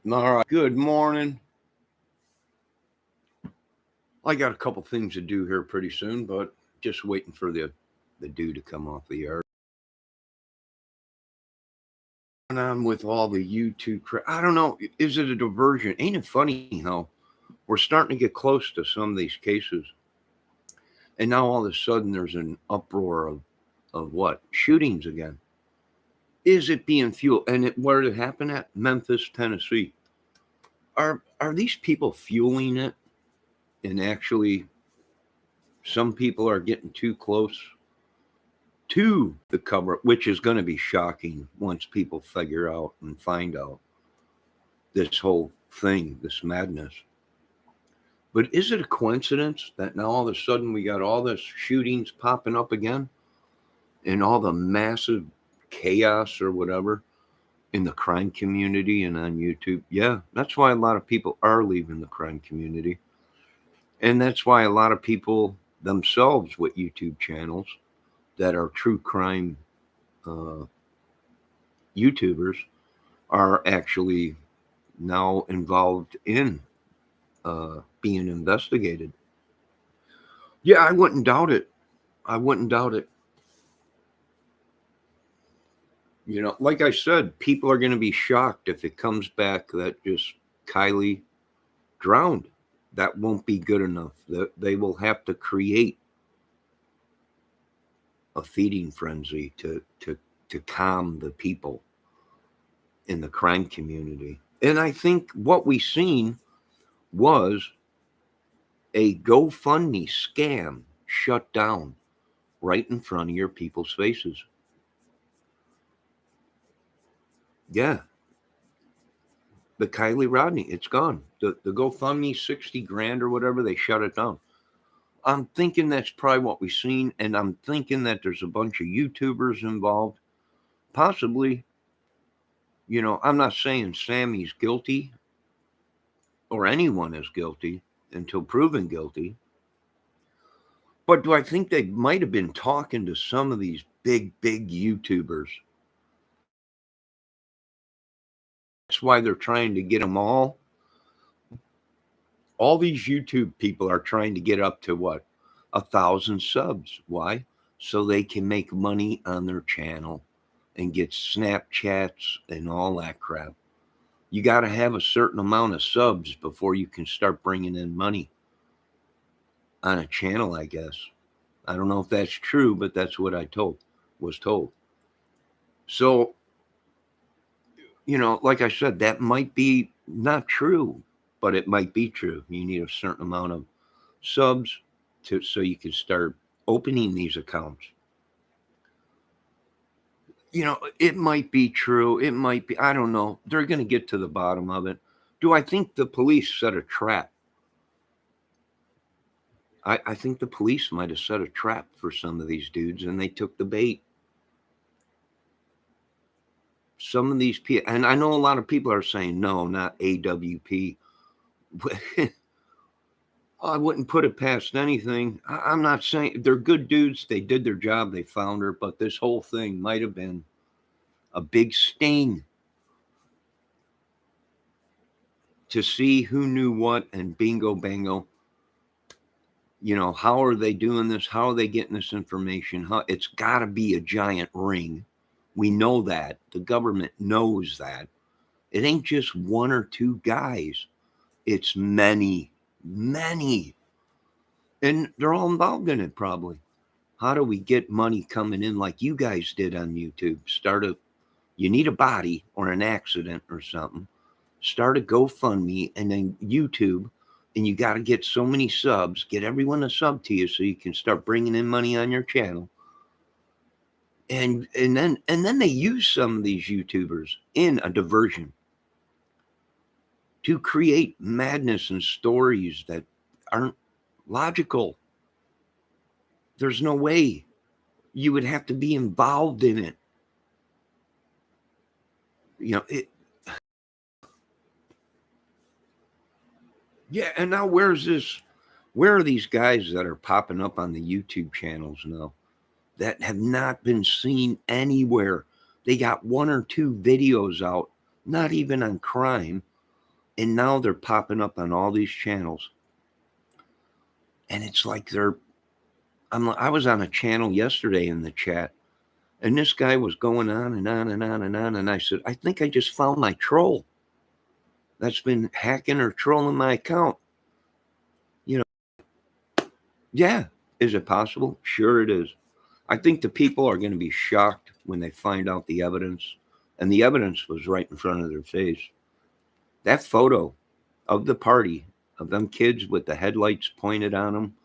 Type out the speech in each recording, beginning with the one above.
All right. Good morning. I got a couple things to do here pretty soon, but just waiting for the dew to come off the yard. And on with all the YouTube crap. I don't know. Is it a diversion? Ain't it funny how we're starting to get close to some of these cases, and now all of a sudden there's an uproar of what shootings again? Is it being fueled? And where did it happen at? Memphis, Tennessee. Are these people fueling it? And actually, some people are getting too close to the cover, which is going to be shocking once people figure out and find out this whole thing, this madness. But is it a coincidence that now all of a sudden we got all this shootings popping up again and all the massive chaos or whatever in the crime community and on YouTube? Yeah, that's why a lot of people are leaving the crime community. And that's why a lot of people themselves with YouTube channels that are true crime YouTubers are actually now involved in being investigated. Yeah, I wouldn't doubt it. I wouldn't doubt it. You know, like I said, people are going to be shocked if it comes back that just Kylie drowned. That won't be good enough. They will have to create a feeding frenzy to calm the people in the crime community. And I think what we seen was a GoFundMe scam shut down right in front of your people's faces. Yeah. The Kylie Rodney, it's gone. The GoFundMe, 60 grand or whatever, they shut it down. I'm thinking that's probably what we've seen. And I'm thinking that there's a bunch of YouTubers involved. Possibly, you know, I'm not saying Sammy's guilty or anyone is guilty until proven guilty. But do I think they might have been talking to some of these big YouTubers? That's why they're trying to get them all. All these YouTube people are trying to get up to what? 1,000 subs. Why? So they can make money on their channel and get Snapchats and all that crap. You got to have a certain amount of subs before you can start bringing in money on a channel, I guess. I don't know if that's true, but that's what I was told. So, you know, like I said, that might be not true, but it might be true. You need a certain amount of subs so you can start opening these accounts. You know, it might be true. It might be, I don't know. They're going to get to the bottom of it. Do I think the police set a trap? I think the police might have set a trap for some of these dudes and they took the bait. Some of these people, and I know a lot of people are saying, no, not AWP. I wouldn't put it past anything. I'm not saying they're good dudes. They did their job. They found her. But this whole thing might have been a big sting to see who knew what and bingo bango. You know, how are they doing this? How are they getting this information? It's got to be a giant ring. We know that. The government knows that. It ain't just one or two guys. It's many. And they're all involved in it probably. How do we get money coming in like you guys did on YouTube? You need a body or an accident or something. Start a GoFundMe and then YouTube. And you got to get so many subs, get everyone a sub to you so you can start bringing in money on your channel. And then they use some of these YouTubers in a diversion to create madness and stories that aren't logical. There's no way. You would have to be involved in it. You know, yeah, and now where are these guys that are popping up on the YouTube channels now that have not been seen anywhere? They got one or two videos out, not even on crime, And now they're popping up on all these channels. And it's like I was on a channel yesterday in the chat, and this guy was going on and on and on and on. And I said, I think I just found my troll that's been hacking or trolling my account. You know, yeah. Is it possible? Sure it is. I think the people are going to be shocked when they find out the evidence. And the evidence was right in front of their face. That photo of the party, of them kids with the headlights pointed on them,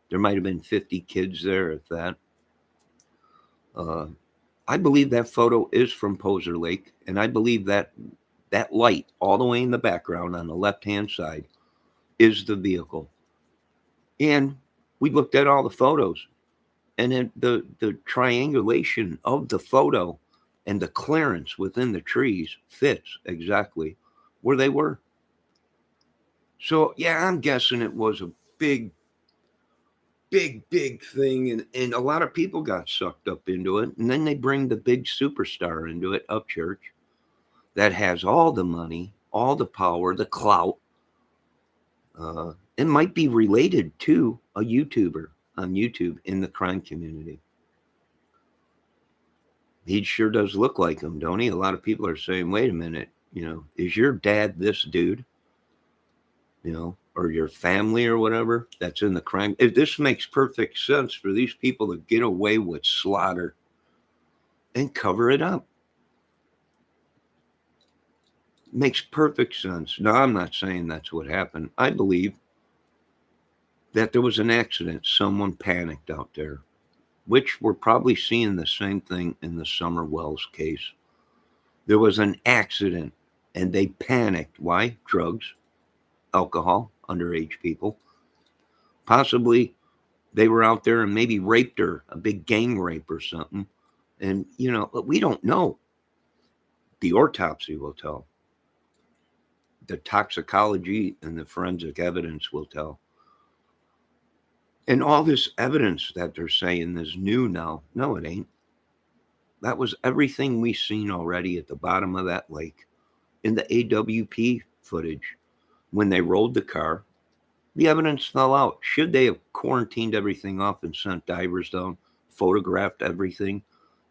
there might have been 50 kids there at that. I believe that photo is from Poser Lake, and I believe that light all the way in the background on the left-hand side is the vehicle. And we looked at all the photos, and then the triangulation of the photo and the clearance within the trees fits exactly where they were. So, yeah, I'm guessing it was a big thing, and a lot of people got sucked up into it. And then they bring the big superstar into it, Upchurch, that has all the money, all the power, the clout. It might be related to a YouTuber on YouTube in the crime community. He sure does look like him, don't he? A lot of people are saying, wait a minute, is your dad this dude? Or your family or whatever that's in the crime. If this makes perfect sense for these people to get away with slaughter and cover it up. Makes perfect sense. Now, I'm not saying that's what happened. I believe that there was an accident. Someone panicked out there, which we're probably seeing the same thing in the Summer Wells case. There was an accident and they panicked. Why? Drugs, alcohol, underage people. Possibly they were out there and maybe raped her, a big gang rape or something. And, we don't know. The autopsy will tell. The toxicology and the forensic evidence will tell. And all this evidence that they're saying is new now. No, it ain't. That was everything we've seen already at the bottom of that lake in the AWP footage. When they rolled the car, the evidence fell out. Should they have quarantined everything off and sent divers down, photographed everything,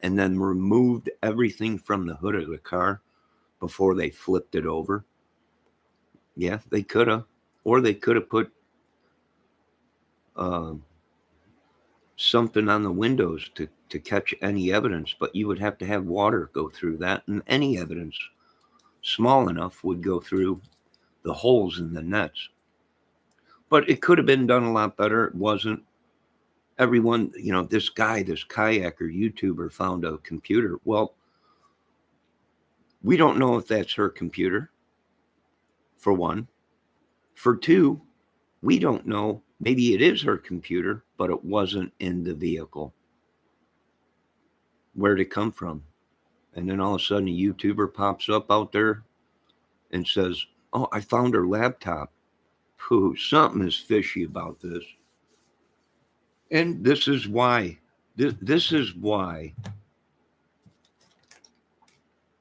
and then removed everything from the hood of the car before they flipped it over? Yeah, they could have. Or they could have put something on the windows to catch any evidence, but you would have to have water go through that, and any evidence small enough would go through the holes in the nets. But it could have been done a lot better. It wasn't. Everyone, this guy, this kayaker YouTuber found a computer. Well, we don't know if that's her computer, for one. For two, we don't know. Maybe it is her computer, but it wasn't in the vehicle. Where'd it come from? And then all of a sudden a YouTuber pops up out there and says, oh, I found her laptop. Whew, something is fishy about this. And this is why. This is why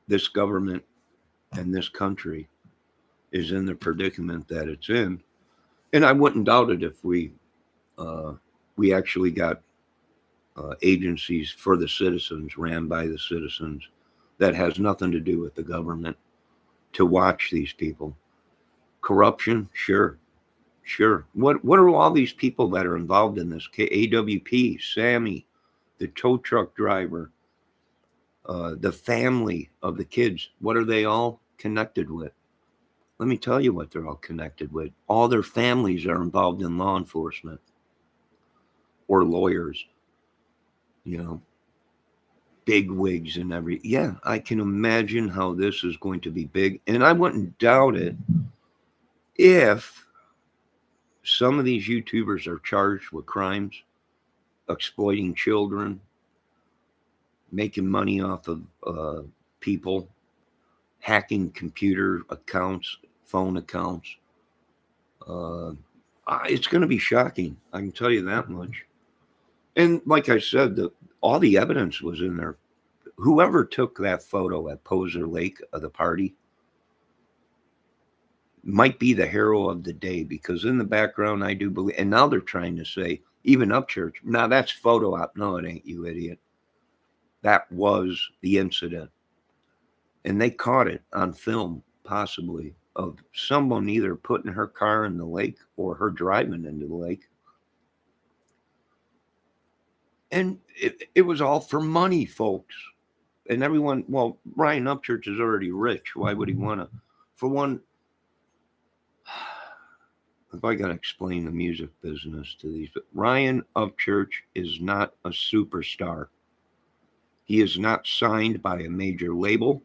this government and this country is in the predicament that it's in. And I wouldn't doubt it if we actually got agencies for the citizens, ran by the citizens, that has nothing to do with the government, to watch these people. Corruption, sure. What are all these people that are involved in this? AWP, Sammy, the tow truck driver, the family of the kids. What are they all connected with? Let me tell you what they're all connected with. All their families are involved in law enforcement or lawyers, big wigs and yeah, I can imagine how this is going to be big. And I wouldn't doubt it if some of these YouTubers are charged with crimes, exploiting children, making money off of people, hacking computer accounts, phone accounts. It's going to be shocking. I can tell you that much. And like I said, all the evidence was in there. Whoever took that photo at Poser Lake of the party, might be the hero of the day, because in the background, I do believe, and now they're trying to say, even Upchurch, now that's photo op. No, it ain't, you idiot. That was the incident. And they caught it on film, possibly, of someone either putting her car in the lake or her driving into the lake. And it was all for money, folks. And everyone, well, Ryan Upchurch is already rich. Why would he want to? For one, if I got to explain the music business to these, but Ryan Upchurch is not a superstar. He is not signed by a major label.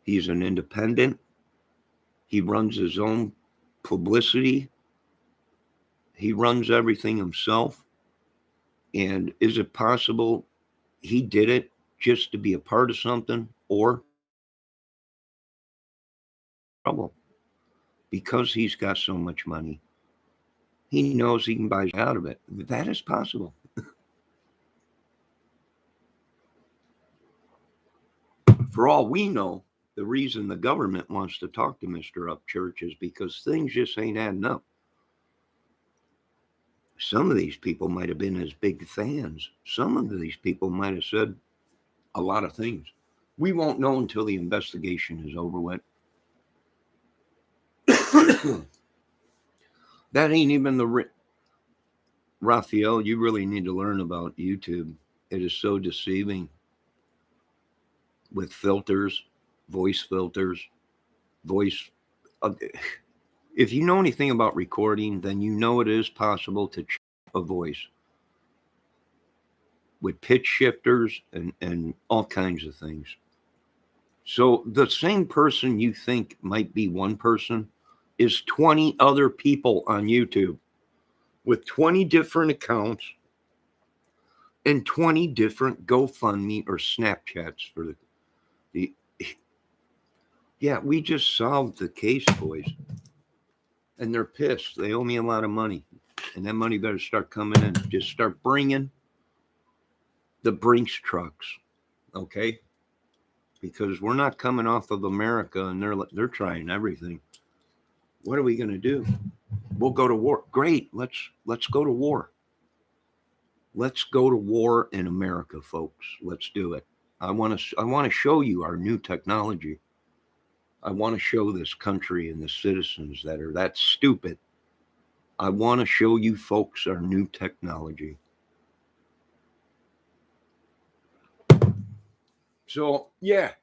He's an independent. He runs his own publicity. He runs everything himself. And is it possible he did it just to be a part of something, or trouble? Because he's got so much money, he knows he can buy out of it. That is possible. For all we know, the reason the government wants to talk to Mr. Upchurch is because things just ain't adding up. Some of these people might have been his big fans. Some of these people might have said a lot of things. We won't know until the investigation is over with. That ain't even the Raphael, you really need to learn about YouTube. It is so deceiving with filters, voice filters, voice. If you know anything about recording, then you know it is possible to change a voice with pitch shifters and all kinds of things. So the same person you think might be one person is 20 other people on YouTube with 20 different accounts and 20 different GoFundMe or Snapchats for the yeah, we just solved the case, boys. And they're pissed. They owe me a lot of money. And that money better start coming in. Just start bringing the Brinks trucks, okay? Because we're not coming off of America, and they're trying everything. What are we going to do? We'll go to war. Great. Let's go to war. Let's go to war in America, folks. Let's do it. I want to show you our new technology. I want to show this country and the citizens that are that stupid. I want to show you folks our new technology. So, yeah,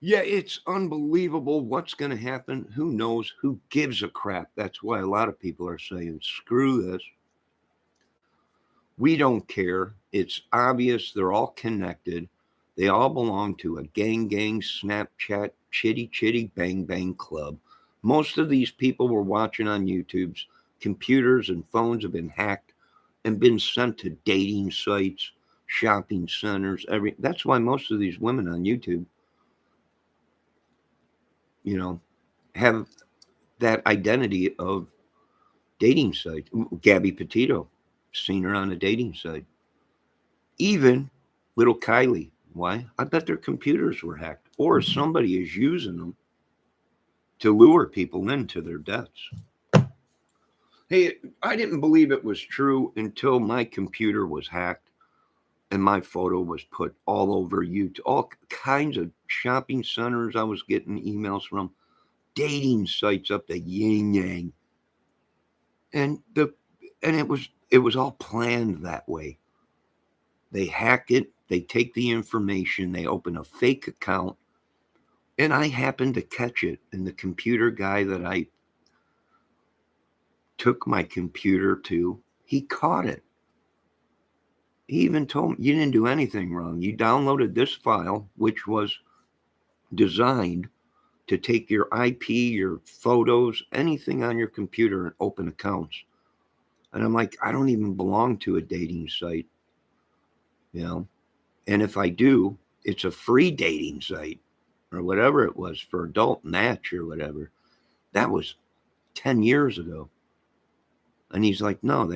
it's unbelievable what's going to happen. Who knows? Who gives a crap? That's why a lot of people are saying, screw this. We don't care. It's obvious they're all connected. They all belong to a gang, Snapchat, chitty, bang, bang club. Most of these people we're watching on YouTube's computers and phones have been hacked and been sent to dating sites, shopping centers. That's why most of these women on YouTube, have that identity of dating sites. Gabby Petito, seen her on a dating site. Even little Kylie. Why? I bet their computers were hacked, or somebody is using them to lure people into their deaths. Hey, I didn't believe it was true until my computer was hacked and my photo was put all over YouTube. All kinds of shopping centers I was getting emails from, dating sites up the yin yang. And it was all planned that way. They hack it, they take the information, they open a fake account, and I happened to catch it. And the computer guy that I took my computer to, he caught it. He even told me, you didn't do anything wrong. You downloaded this file, which was designed to take your IP, your photos, anything on your computer and open accounts. And I'm like, I don't even belong to a dating site, And if I do, it's a free dating site or whatever it was for adult match or whatever. That was 10 years ago. And he's like, no,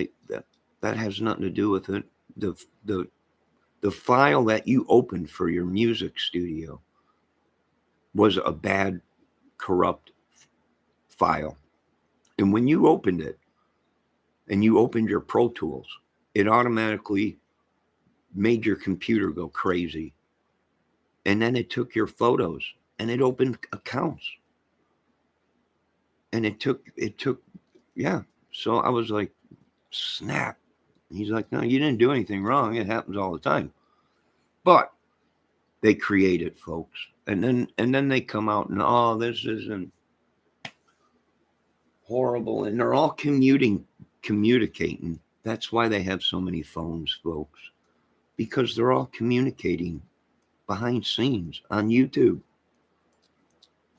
that has nothing to do with it. The file that you opened for your music studio was a bad, corrupt file. And when you opened it and you opened your Pro Tools, it automatically made your computer go crazy. And then it took your photos and it opened accounts. And it took, yeah. So I was like, snap. He's like, no, you didn't do anything wrong. It happens all the time. But they create it, folks. And then they come out and, oh, this isn't horrible. And they're all communicating. That's why they have so many phones, folks. Because they're all communicating behind scenes on YouTube.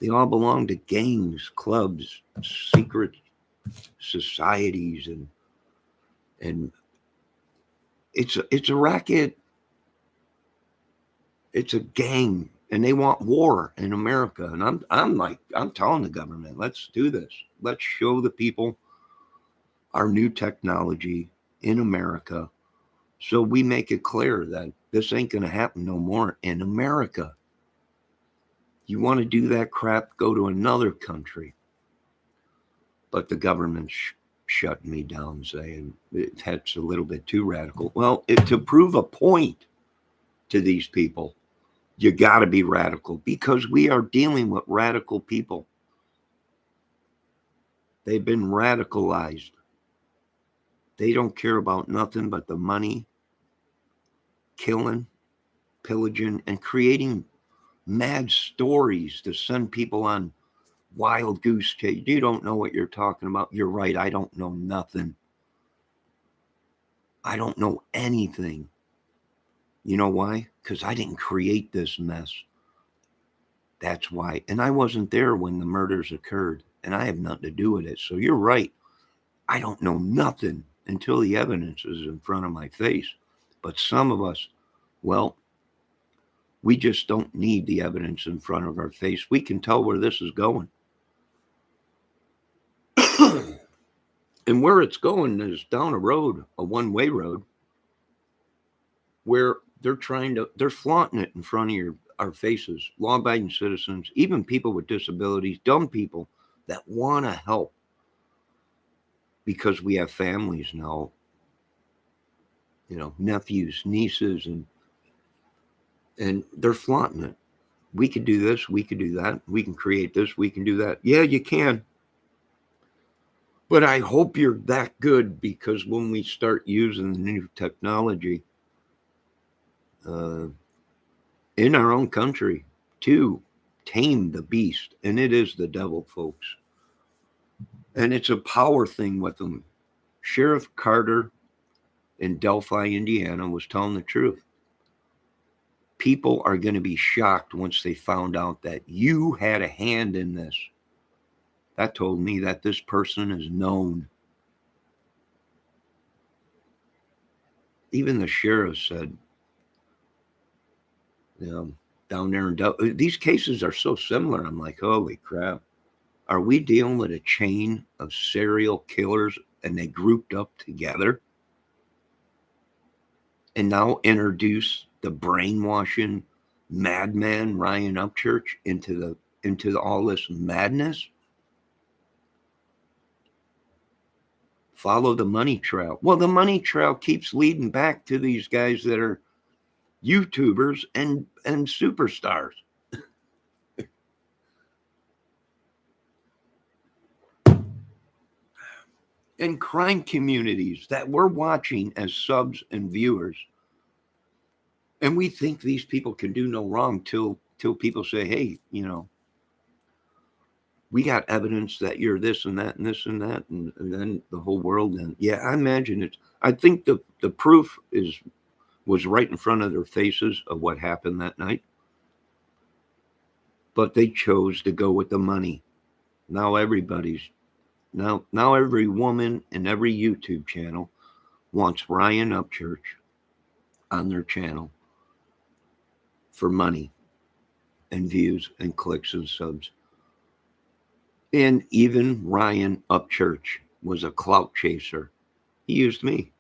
They all belong to gangs, clubs, secret societies, and it's a racket. It's a gang, and they want war in America. And I'm telling the government, let's do this. Let's show the people our new technology in America, so we make it clear that this ain't gonna happen no more in America. You want to do that crap, go to another country. But the government's shutting me down, saying that's a little bit too radical. Well, to prove a point to these people, you got to be radical, because we are dealing with radical people. They've been radicalized. They don't care about nothing but the money, killing, pillaging, and creating mad stories to send people on wild goose chase. You don't know what you're talking about. You're right. I don't know nothing. I don't know anything. You know why? Because I didn't create this mess. That's why. And I wasn't there when the murders occurred, and I have nothing to do with it. So you're right. I don't know nothing until the evidence is in front of my face. But some of us, well, we just don't need the evidence in front of our face. We can tell where this is going. And where it's going is down a road, a one-way road, where they're flaunting it in front of our faces, law-abiding citizens, even people with disabilities, dumb people that want to help, because we have families now, nephews, nieces, and they're flaunting it. We could do this, we could do that, we can create this, we can do that. Yeah, you can. But I hope you're that good, because when we start using the new technology in our own country to tame the beast, and it is the devil, folks. And it's a power thing with them. Sheriff Carter in Delphi, Indiana, was telling the truth. People are going to be shocked once they found out that you had a hand in this. That told me that this person is known. Even the sheriff said, down there in these cases are so similar. I'm like, holy crap. Are we dealing with a chain of serial killers, and they grouped up together and now introduce the brainwashing madman Ryan Upchurch into all this madness? Follow the money trail. Well, the money trail keeps leading back to these guys that are YouTubers and superstars. And crime communities that we're watching as subs and viewers. And we think these people can do no wrong till people say, hey, we got evidence that you're this and that and this and that, and then the whole world. And yeah, I imagine it. I think the proof was right in front of their faces of what happened that night. But they chose to go with the money. Now now every woman in every YouTube channel wants Ryan Upchurch on their channel for money and views and clicks and subs. And even Ryan Upchurch was a clout chaser. He used me.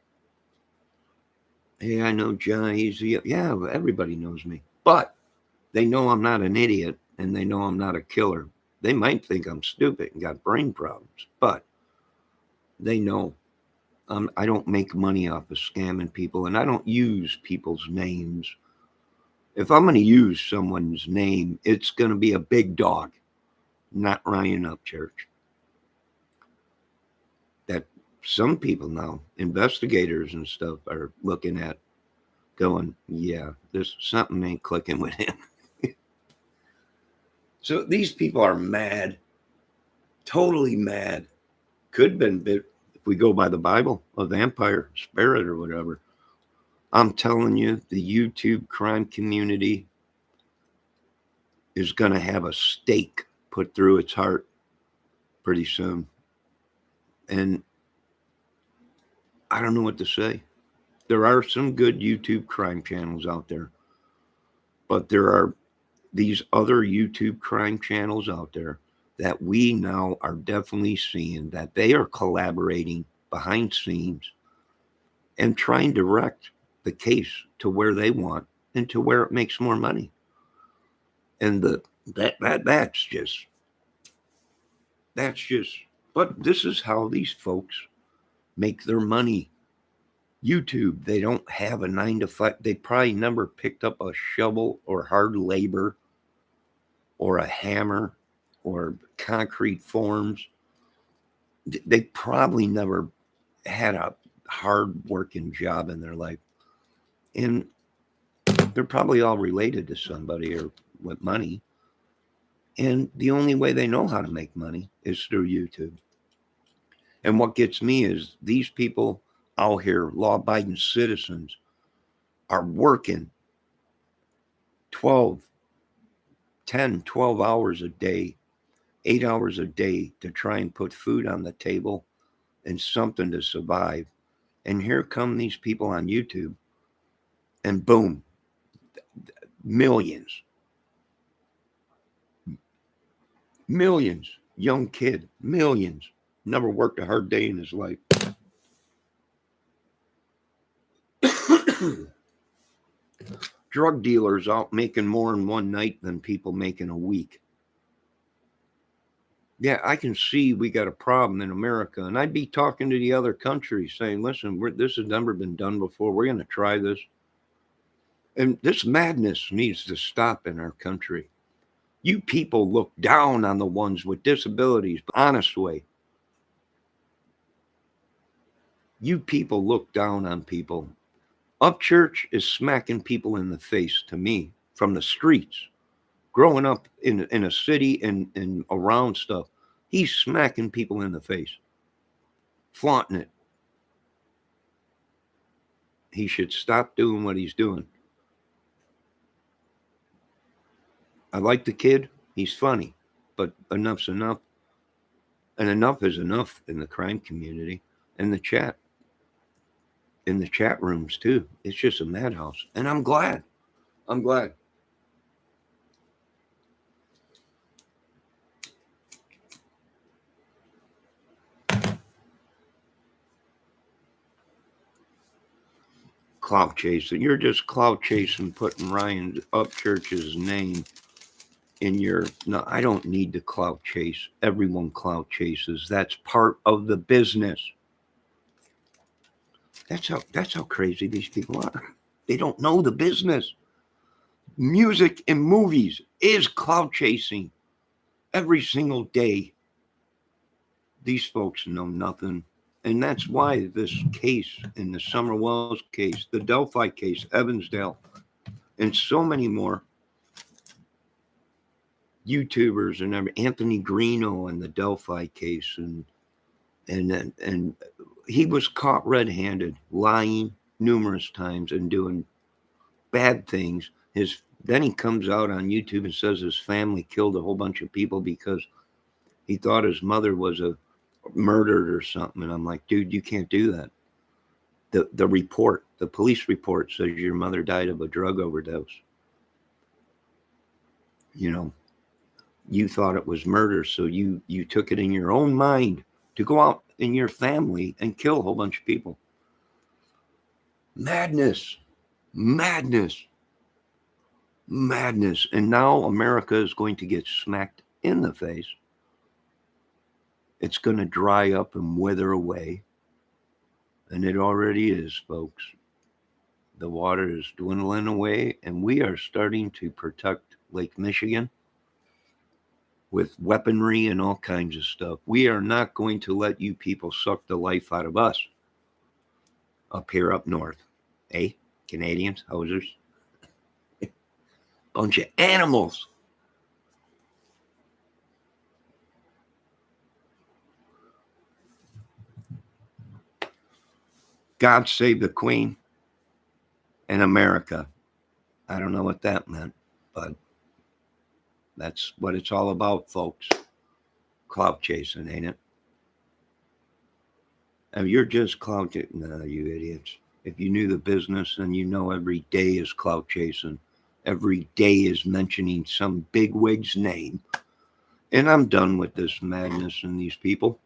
Hey, I know John. Everybody knows me. But they know I'm not an idiot, and they know I'm not a killer. They might think I'm stupid and got brain problems, but they know I don't make money off of scamming people, and I don't use people's names. If I'm going to use someone's name, it's going to be a big dog, not Ryan Upchurch. That some people now, investigators and stuff, are looking at, going, yeah, there's something ain't clicking with him. So these people are mad, totally mad. Could have been, if we go by the Bible, a vampire spirit or whatever. I'm telling you, the YouTube crime community is going to have a stake put through its heart pretty soon. And I don't know what to say. There are some good YouTube crime channels out there, but there are these other YouTube crime channels out there that we now are definitely seeing that they are collaborating behind scenes and trying to direct the case to where they want and to where it makes more money. And that's just but this is how these folks make their money. YouTube, they don't have a 9 to 5. They probably never picked up a shovel or hard labor or a hammer or concrete forms. They probably never had a hard working job in their life. And they're probably all related to somebody or with money. And the only way they know how to make money is through YouTube. And what gets me is these people out here, law-abiding citizens, are working 12 hours a day, 8 hours a day to try and put food on the table and something to survive. And here come these people on YouTube, and boom, millions, young kid, millions, never worked a hard day in his life. Drug dealers out making more in one night than people make in a week. Yeah, I can see we got a problem in America, and I'd be talking to the other countries saying, listen, this has never been done before. We're going to try this. And this madness needs to stop in our country. You people look down on the ones with disabilities, honest way. You people look down on people. Upchurch is smacking people in the face to me from the streets. Growing up in a city and around stuff, he's smacking people in the face, flaunting it. He should stop doing what he's doing. I like the kid. He's funny, but enough's enough. And enough is enough in the crime community and the chat. In the chat rooms too. It's just a madhouse. And I'm glad. Clout chasing. You're just clout chasing, putting Ryan Upchurch's name in your. No, I don't need to clout chase. Everyone clout chases. That's part of the business. That's how crazy these people are. They don't know the business. Music and movies is clout chasing every single day. These folks know nothing. And that's why this case in the Summer Wells case, the Delphi case, Evansdale, and so many more YouTubers and Anthony Greeno and the Delphi case, and he was caught red-handed, lying numerous times and doing bad things. Then he comes out on YouTube and says his family killed a whole bunch of people because he thought his mother was murdered or something. And I'm like, dude, you can't do that. The police report says your mother died of a drug overdose. You know, you thought it was murder, so you took it in your own mind to go out in your family and kill a whole bunch of people. Madness. And now America is going to get smacked in the face, it's going to dry up and wither away. And it already is, folks. The water is dwindling away, and we are starting to protect Lake Michigan with weaponry and all kinds of stuff. We are not going to let you people suck the life out of us up here up north. Eh? Canadians, hosers. Bunch of animals. God save the Queen and America. I don't know what that meant, but that's what it's all about, folks. Clout chasing, ain't it? And you're just clout chasing. No, you idiots. If you knew the business, then you know every day is clout chasing. Every day is mentioning some bigwig's name. And I'm done with this madness and these people.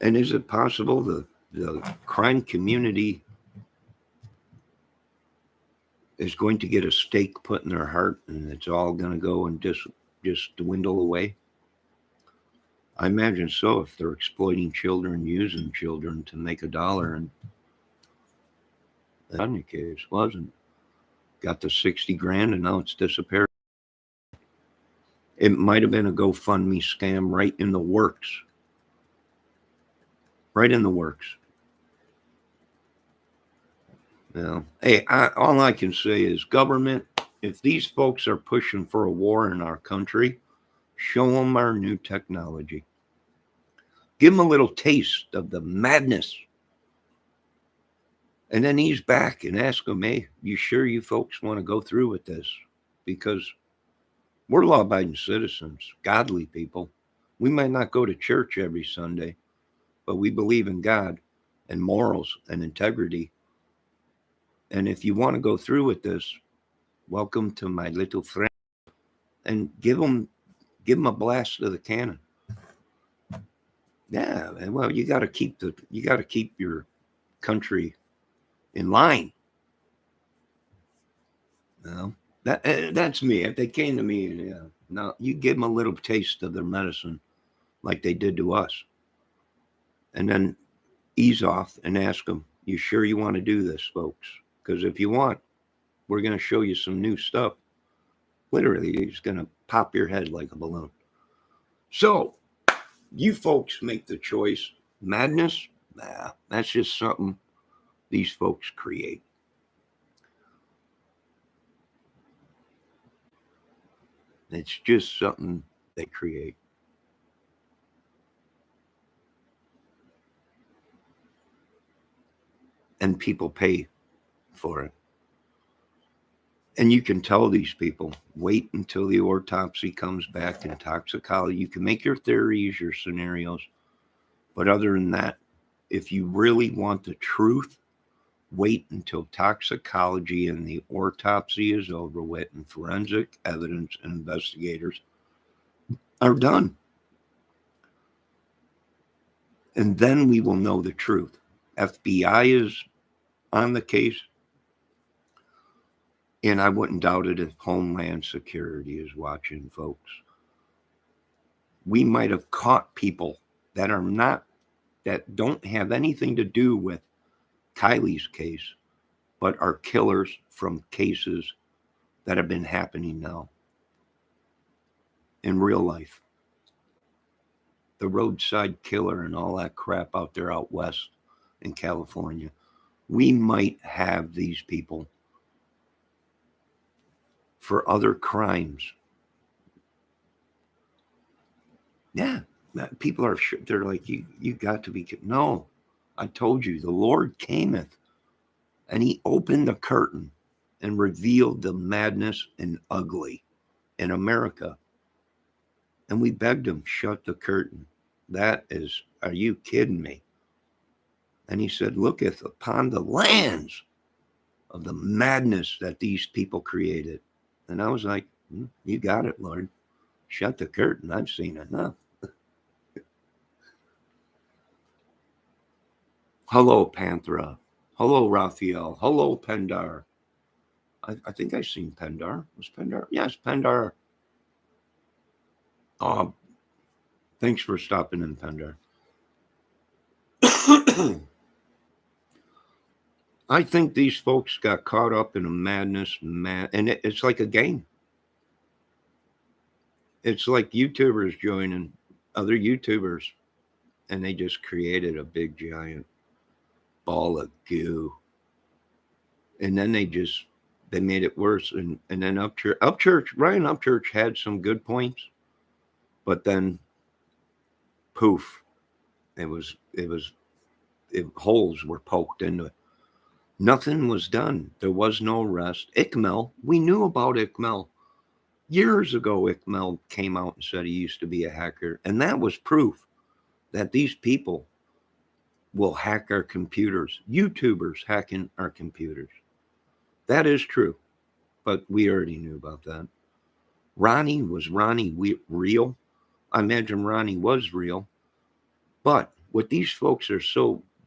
And is it possible the crime community is going to get a stake put in their heart and it's all going to go and just dwindle away? I imagine so, if they're exploiting children, using children to make $1. And that in the case wasn't. Got the 60 grand and now it's disappeared. It might have been a GoFundMe scam right in the works. Right in the works. Yeah. Hey, all I can say is, government, if these folks are pushing for a war in our country, show them our new technology. Give them a little taste of the madness. And then ease back and ask them, hey, you sure you folks want to go through with this? Because we're law-abiding citizens, godly people. We might not go to church every Sunday, but we believe in God and morals and integrity. And if you want to go through with this, welcome to my little friend. And give them a blast of the cannon. Yeah, well, you got to keep your country in line. No, that's me. If they came to me, yeah, no, you give them a little taste of their medicine, like they did to us, and then ease off and ask them, "You sure you want to do this, folks? Because if you want, we're going to show you some new stuff. Literally, it's going to pop your head like a balloon." So, you folks make the choice. Madness? Nah, that's just something these folks create. It's just something they create. And people pay for it. And you can tell these people, wait until the autopsy comes back in toxicology. You can make your theories, your scenarios. But other than that, if you really want the truth, wait until toxicology and the autopsy is over with and forensic evidence and investigators are done. And then we will know the truth. FBI is on the case. And I wouldn't doubt it if Homeland Security is watching, folks. We might have caught people that don't have anything to do with Kylie's case, but are killers from cases that have been happening now in real life. The roadside killer and all that crap out there out west in California. We might have these people for other crimes. Yeah, people are sure. They're like, you got to be kidding. No, I told you, the Lord cameth, and he opened the curtain and revealed the madness and ugly in America. And we begged him, shut the curtain. That is, are you kidding me? And he said, looketh upon the lands of the madness that these people created. And I was like, you got it, Lord. Shut the curtain. I've seen enough. Hello, Panthera. Hello, Raphael. Hello, Pendar. I think I seen Pendar. Was Pendar? Yes, Pendar. Oh, thanks for stopping in, Pendar. I think these folks got caught up in a madness, and it's like a game. It's like YouTubers joining other YouTubers, and they just created a big giant ball of goo, and then they made it worse, and then Upchurch Ryan Upchurch had some good points, but then poof, holes were poked into it. Nothing was done. There was no arrest. Ickmel, we knew about Ickmel. Years ago, Ickmel came out and said he used to be a hacker, and that was proof that these people will hack our computers. YouTubers hacking our computers. That is true, but we already knew about that. Was Ronnie real? I imagine Ronnie was real, but what these folks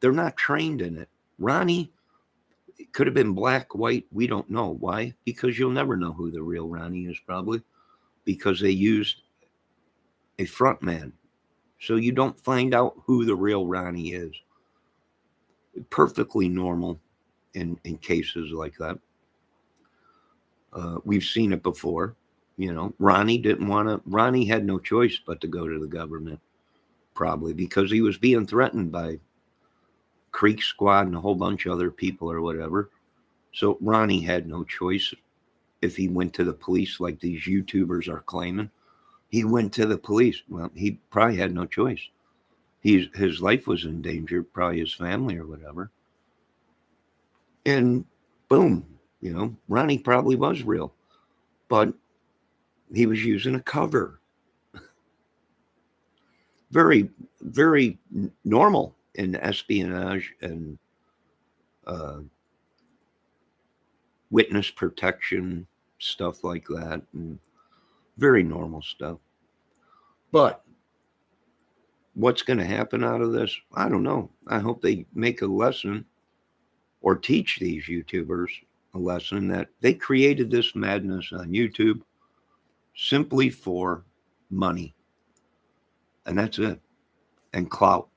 they're not trained in it. Ronnie could have been black, white. We don't know. Why? Because you'll never know who the real Ronnie is, probably because they used a front man. So you don't find out who the real Ronnie is. Perfectly normal in cases like that. We've seen it before. Ronnie had no choice but to go to the government, probably because he was being threatened by Creek Squad and a whole bunch of other people or whatever. So Ronnie had no choice. If he went to the police like these YouTubers are claiming, he went to the police. Well, he probably had no choice. His life was in danger, probably his family or whatever. And boom, Ronnie probably was real, but he was using a cover. Very, very normal in espionage and witness protection, stuff like that, and very normal stuff. But what's going to happen out of this? I don't know. I hope they make a lesson or teach these YouTubers a lesson that they created this madness on YouTube simply for money. And that's it. And clout.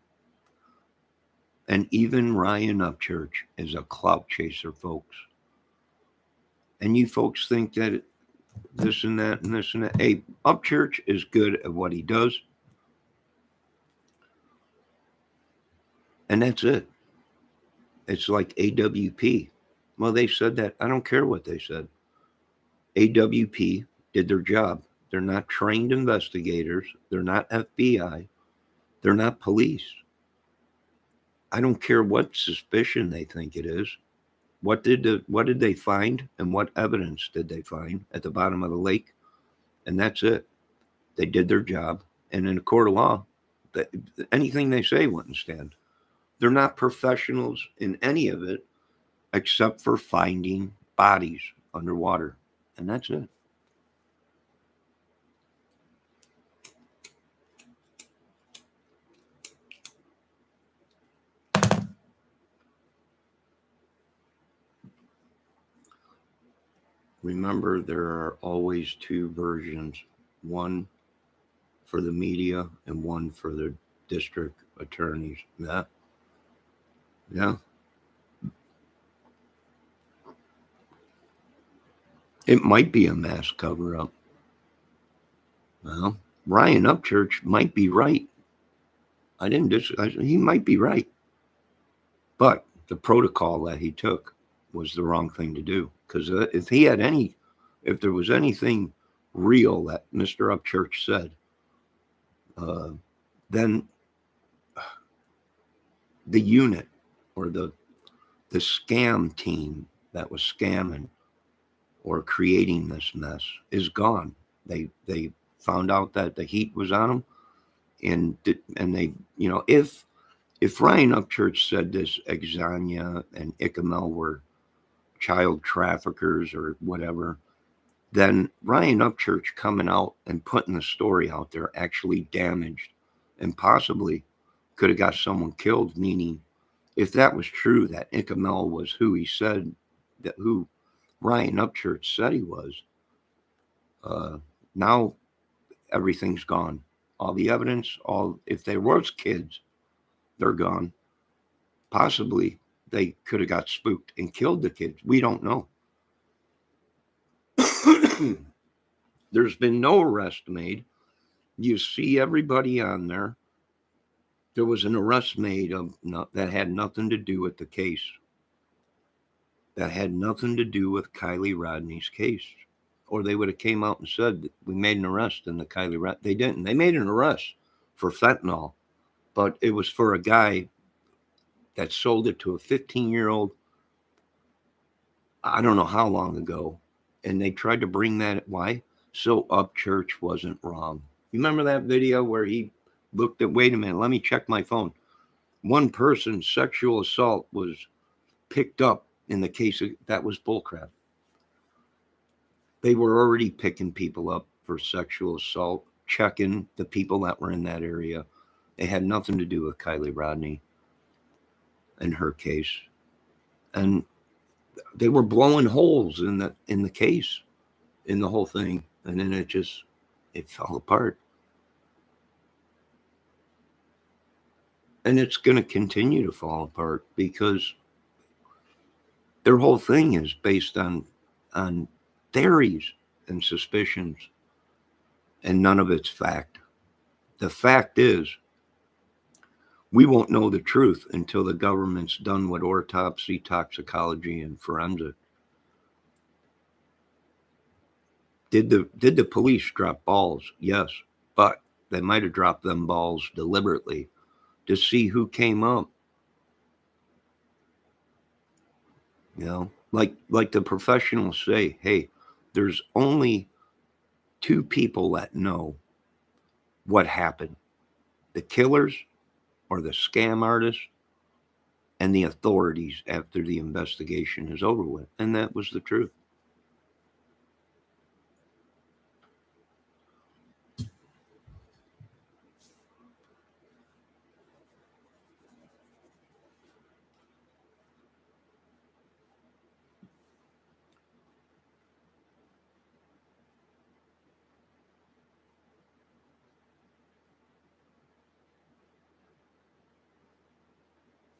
And even Ryan Upchurch is a clout chaser, folks. And you folks think that this and that and this and that. Hey, Upchurch is good at what he does. And that's it. It's like AWP. Well, they said that. I don't care what they said. AWP did their job. They're not trained investigators. They're not FBI. They're not police. I don't care what suspicion they think it is. What did they find, and what evidence did they find at the bottom of the lake? And that's it. They did their job. And in a court of law, anything they say wouldn't stand. They're not professionals in any of it except for finding bodies underwater. And that's it. Remember, there are always two versions, one for the media and one for the district attorneys. Yeah. It might be a mass cover-up. Well, Ryan Upchurch might be right. He might be right. But the protocol that he took was the wrong thing to do. Because if there was anything real that Mr. Upchurch said, then the unit or the scam team that was scamming or creating this mess is gone. They found out that the heat was on them, and they, if Ryan Upchurch said this Exania and Ickmel were child traffickers or whatever, then Ryan Upchurch coming out and putting the story out there actually damaged and possibly could have got someone killed. Meaning, if that was true, that Ickmel was who he said, that who Ryan Upchurch said he was. Now everything's gone. All the evidence, if there was kids, they're gone. Possibly they could have got spooked and killed the kids. We don't know. There's been no arrest made. You see everybody on there. There was an arrest made that had nothing to do with the case. That had nothing to do with Kylie Rodney's case. Or they would have came out and said that we made an arrest in the Kylie Rodney. They didn't. They made an arrest for fentanyl, but it was for a guy that sold it to a 15-year-old, I don't know how long ago, and they tried to bring that. Why? So Upchurch wasn't wrong. You remember that video where he looked at, wait a minute, let me check my phone. One person's sexual assault was picked up in the case that was bullcrap. They were already picking people up for sexual assault, checking the people that were in that area. It had nothing to do with Kylie Rodney and her case. And they were blowing holes in the case, in the whole thing. And then it fell apart. And it's going to continue to fall apart because their whole thing is based on theories and suspicions, and none of it's fact. The fact is, we won't know the truth until the government's done with autopsy, toxicology, and forensic. Did the police drop balls? Yes, but they might have dropped them balls deliberately to see who came up. You know, like the professionals say, hey, there's only two people that know what happened: the killers or the scam artists, and the authorities after the investigation is over with. And that was the truth.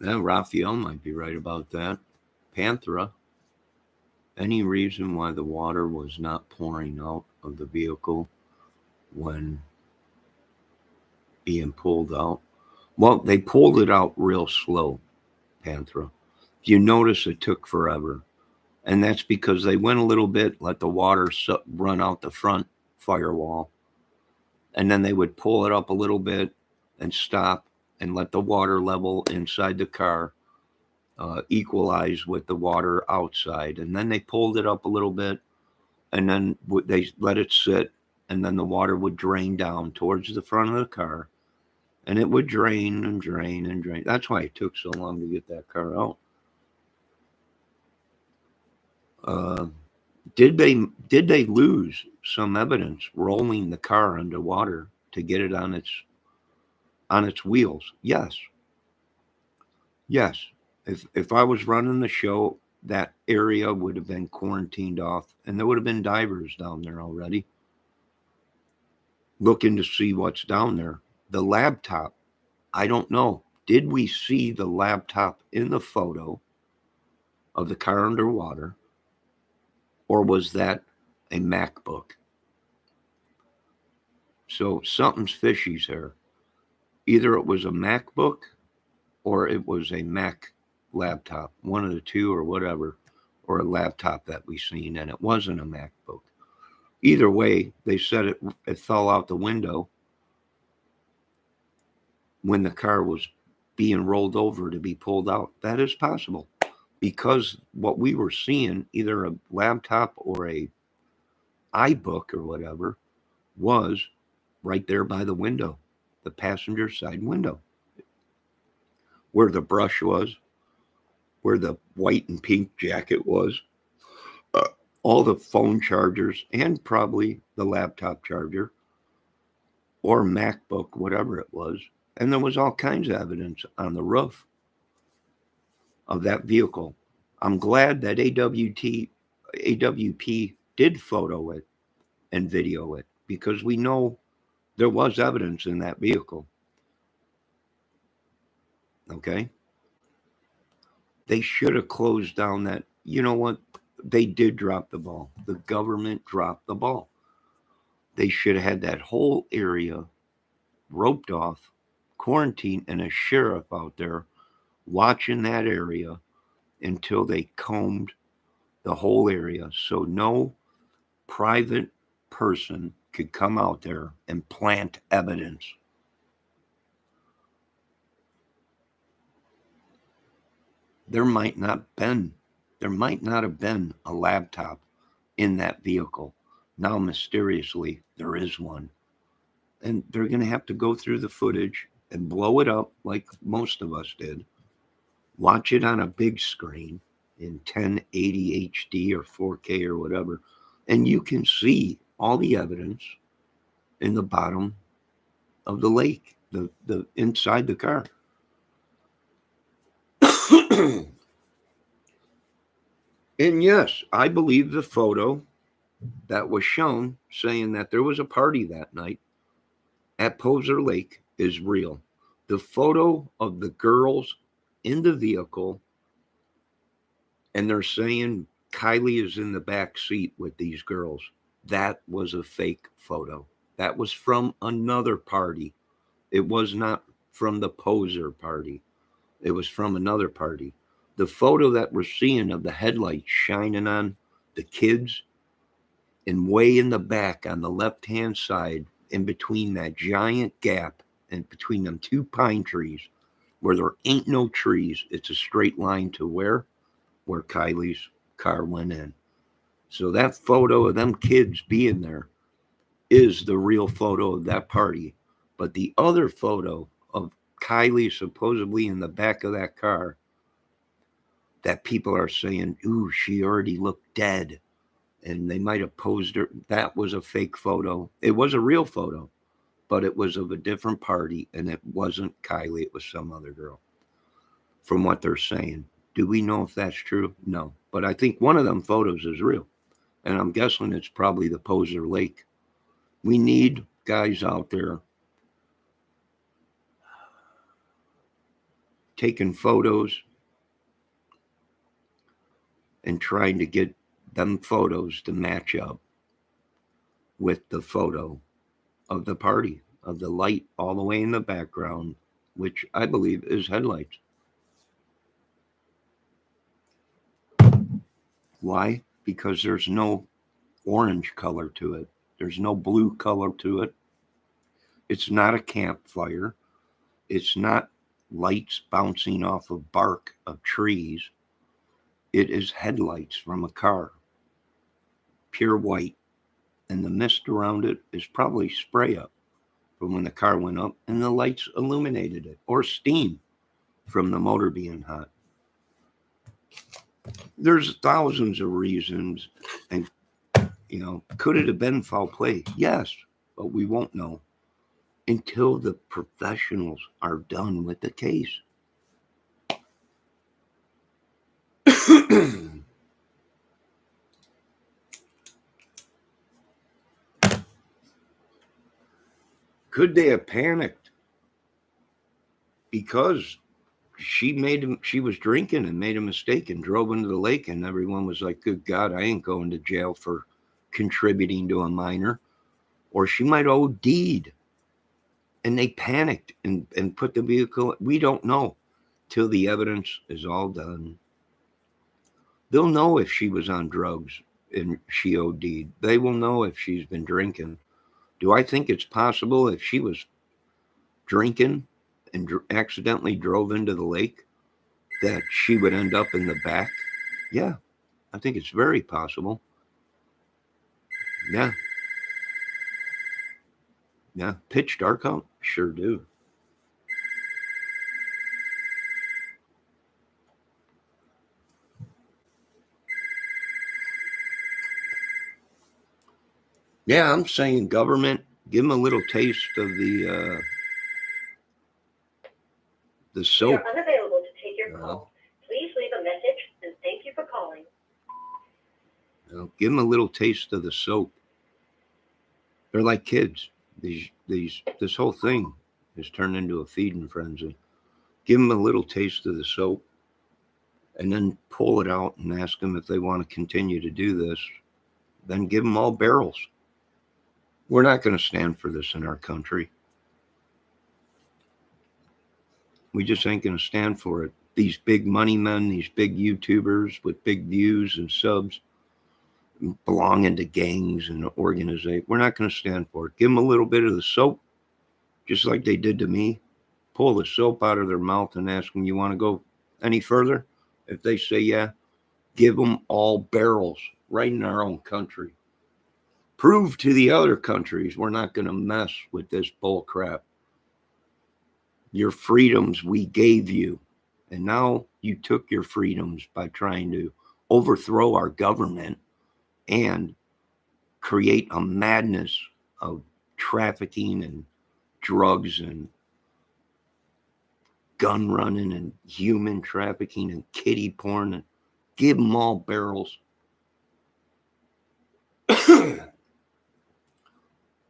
Yeah, Raphael might be right about that. Panthera. Any reason why the water was not pouring out of the vehicle when being pulled out? Well, they pulled it out real slow, Panthera. You notice it took forever. And that's because they went a little bit, let the water run out the front firewall. And then they would pull it up a little bit and stop and let the water level inside the car equalize with the water outside. And then they pulled it up a little bit, and then they let it sit, and then the water would drain down towards the front of the car, and it would drain and drain and drain. That's why it took so long to get that car out. Did they lose some evidence rolling the car underwater to get it on its wheels? Yes. If I was running the show, that area would have been quarantined off, and there would have been divers down there already looking to see what's down there. The laptop, I don't know. Did we see the laptop in the photo of the car underwater, or was that a MacBook? So something's fishy here. Either it was a MacBook or it was a Mac laptop, one of the two or whatever, or a laptop that we seen, and it wasn't a MacBook. Either way, they said it fell out the window when the car was being rolled over to be pulled out. That is possible, because what we were seeing, either a laptop or a iBook or whatever, was right there by the window, the passenger side window, where the brush was, where the white and pink jacket was, all the phone chargers, and probably the laptop charger or MacBook, whatever it was. And there was all kinds of evidence on the roof of that vehicle. I'm glad that AWT AWP did photo it and video it because we know there was evidence in that vehicle. Okay? They should have closed down that. You know what? They did drop the ball. The government dropped the ball. They should have had that whole area roped off, quarantined, and a sheriff out there watching that area until they combed the whole area so no private person could come out there and plant evidence. There might not have been a laptop in that vehicle. Now mysteriously there is one. And they're going to have to go through the footage and blow it up like most of us did. Watch it on a big screen in 1080 HD or 4K or whatever. And you can see all the evidence in the bottom of the lake, the inside the car. And yes, I believe the photo that was shown saying that there was a party that night at Poser Lake is real. The photo of the girls in the vehicle, and they're saying Kylie is in the back seat with these girls. That was a fake photo. That was from another party. It was not from the Poser party. It was from another party. The photo that we're seeing of the headlights shining on the kids and way in the back on the left-hand side in between that giant gap and between them two pine trees where there ain't no trees, it's a straight line to where Kylie's car went in. So that photo of them kids being there is the real photo of that party. But the other photo of Kylie supposedly in the back of that car that people are saying, ooh, she already looked dead. And they might have posed her. That was a fake photo. It was a real photo, but it was of a different party, and it wasn't Kylie. It was some other girl, from what they're saying. Do we know if that's true? No. But I think one of them photos is real, and I'm guessing it's probably the Poser Lake. We need guys out there taking photos and trying to get them photos to match up with the photo of the party, of the light all the way in the background, which I believe is headlights. Why? Because there's no orange color to it. There's no blue color to it. It's not a campfire. It's not lights bouncing off of bark of trees. It is headlights from a car, pure white. And the mist around it is probably spray up from when the car went up and the lights illuminated it, or steam from the motor being hot. There's thousands of reasons, and could it have been foul play? Yes, but we won't know until the professionals are done with the case. Could they have panicked because she was drinking and made a mistake and drove into the lake, and everyone was like, good God, I ain't going to jail for contributing to a minor. Or she might have OD'd and they panicked and put the vehicle. We don't know till the evidence is all done. They'll know if she was on drugs and she OD'd. They will know if she's been drinking. Do I think it's possible if she was drinking and accidentally drove into the lake that she would end up in the back? Yeah, I think it's very possible. Yeah. Yeah, pitch dark out? Sure do. Yeah, I'm saying government, give them a little taste of the soap. We are unavailable to take your call. Please leave a message and thank you for calling. Give them a little taste of the soap. They're like kids. This whole thing is turned into a feeding frenzy. Give them a little taste of the soap, and then pull it out and ask them if they want to continue to do this. Then give them all barrels. We're not going to stand for this in our country. We just ain't going to stand for it. These big money men, these big YouTubers with big views and subs, belonging to gangs and organizations, we're not going to stand for it. Give them a little bit of the soap, just like they did to me. Pull the soap out of their mouth and ask them, you want to go any further? If they say yeah, give them all barrels right in our own country. Prove to the other countries we're not going to mess with this bull crap. Your freedoms we gave you, and now you took your freedoms by trying to overthrow our government and create a madness of trafficking and drugs and gun running and human trafficking and kiddie porn, and give them all barrels.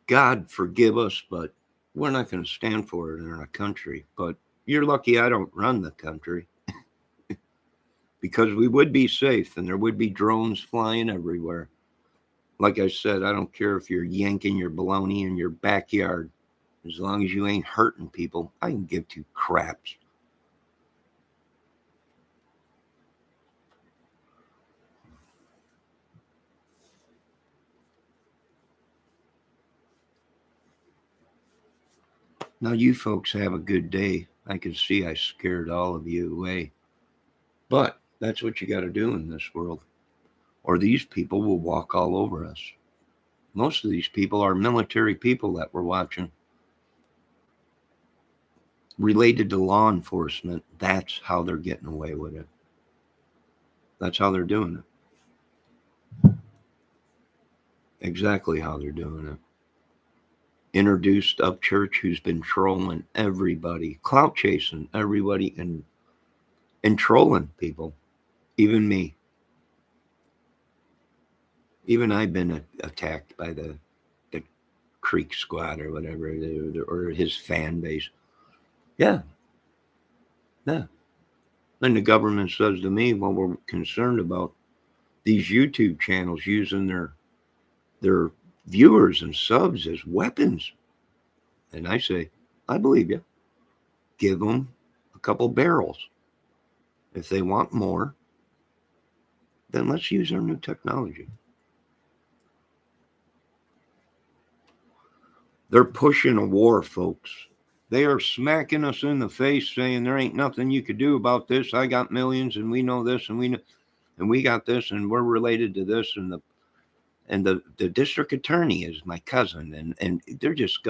God forgive us, but we're not going to stand for it in our country. But you're lucky I don't run the country, because we would be safe and there would be drones flying everywhere. Like I said, I don't care if you're yanking your baloney in your backyard. As long as you ain't hurting people, I can give two craps. Now, you folks have a good day. I can see I scared all of you away. But that's what you got to do in this world, or these people will walk all over us. Most of these people are military people that we're watching. Related to law enforcement, that's how they're getting away with it. That's how they're doing it. Exactly how they're doing it. Introduced Upchurch, who's been trolling everybody, clout chasing everybody, and trolling people, even me. Even I've been attacked by the Creek Squad or whatever, or his fan base. Yeah. And the government says to me, well, we're concerned about these YouTube channels using their viewers and subs as weapons. And I say, I believe you. Give them a couple barrels. If they want more, then let's use our new technology. They're pushing a war, folks. They are smacking us in the face, saying there ain't nothing you could do about this. I got millions, and we know this, and we got this, and we're related to this, and the district attorney is my cousin, and they're just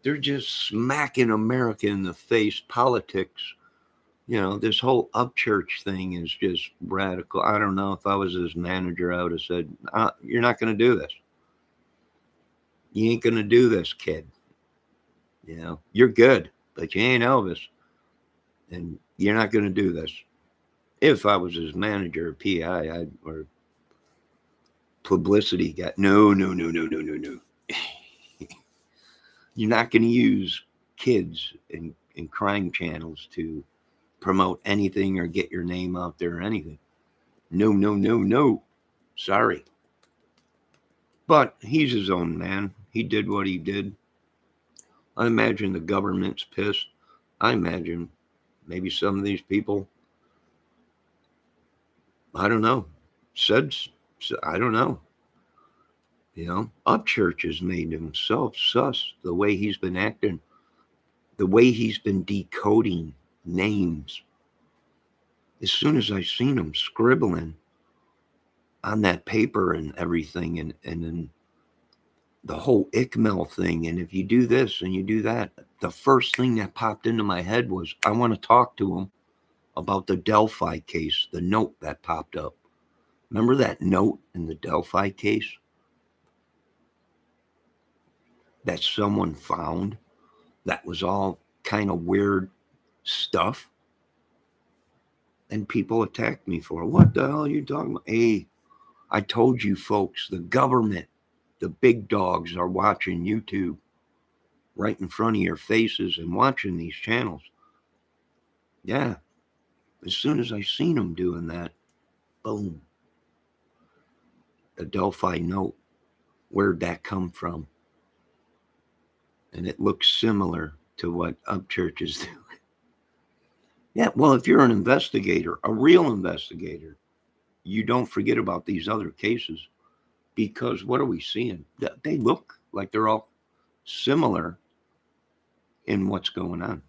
they're just smacking America in the face. Politics, this whole Upchurch thing is just radical. I don't know, if I was his manager, I would have said, you're not going to do this. You ain't going to do this, kid. You're good, but you ain't Elvis, and you're not going to do this. If I was his manager or PI, or publicity guy, no. You're not going to use kids and crime channels to promote anything or get your name out there or anything. No. Sorry. But he's his own man. He did what he did. I imagine the government's pissed. I imagine maybe some of these people, I don't know, I don't know. Upchurch has made himself sus, the way he's been acting, the way he's been decoding names. As soon as I seen him scribbling on that paper and everything, and then the whole ICML thing, and if you do this and you do that, the first thing that popped into my head was, I want to talk to him about the Delphi case, the note that popped up. Remember that note in the Delphi case that someone found that was all kind of weird stuff? And people attacked me for it. What the hell are you talking about? Hey, I told you folks, the government, the big dogs are watching YouTube right in front of your faces and watching these channels. Yeah. As soon as I seen them doing that, boom. The Delphi note. Where'd that come from? And it looks similar to what Upchurch is doing. Yeah, well, if you're an investigator, a real investigator, you don't forget about these other cases, because what are we seeing? They look like they're all similar in what's going on.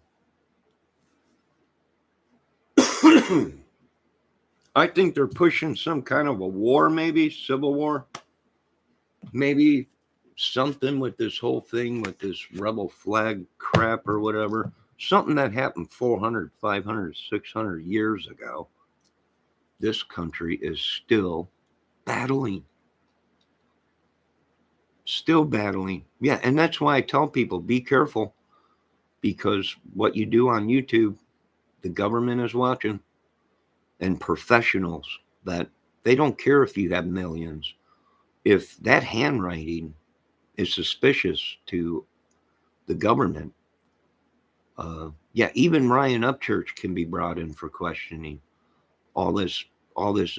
I think they're pushing some kind of a war, maybe civil war, maybe something with this whole thing with this rebel flag crap or whatever. Something that happened 400, 500, 600 years ago. This country is still battling. Still battling. Yeah, and that's why I tell people, be careful, because what you do on YouTube, the government is watching, and professionals that they don't care if you have millions. If that handwriting is suspicious to the government, yeah, even Ryan Upchurch can be brought in for questioning. All this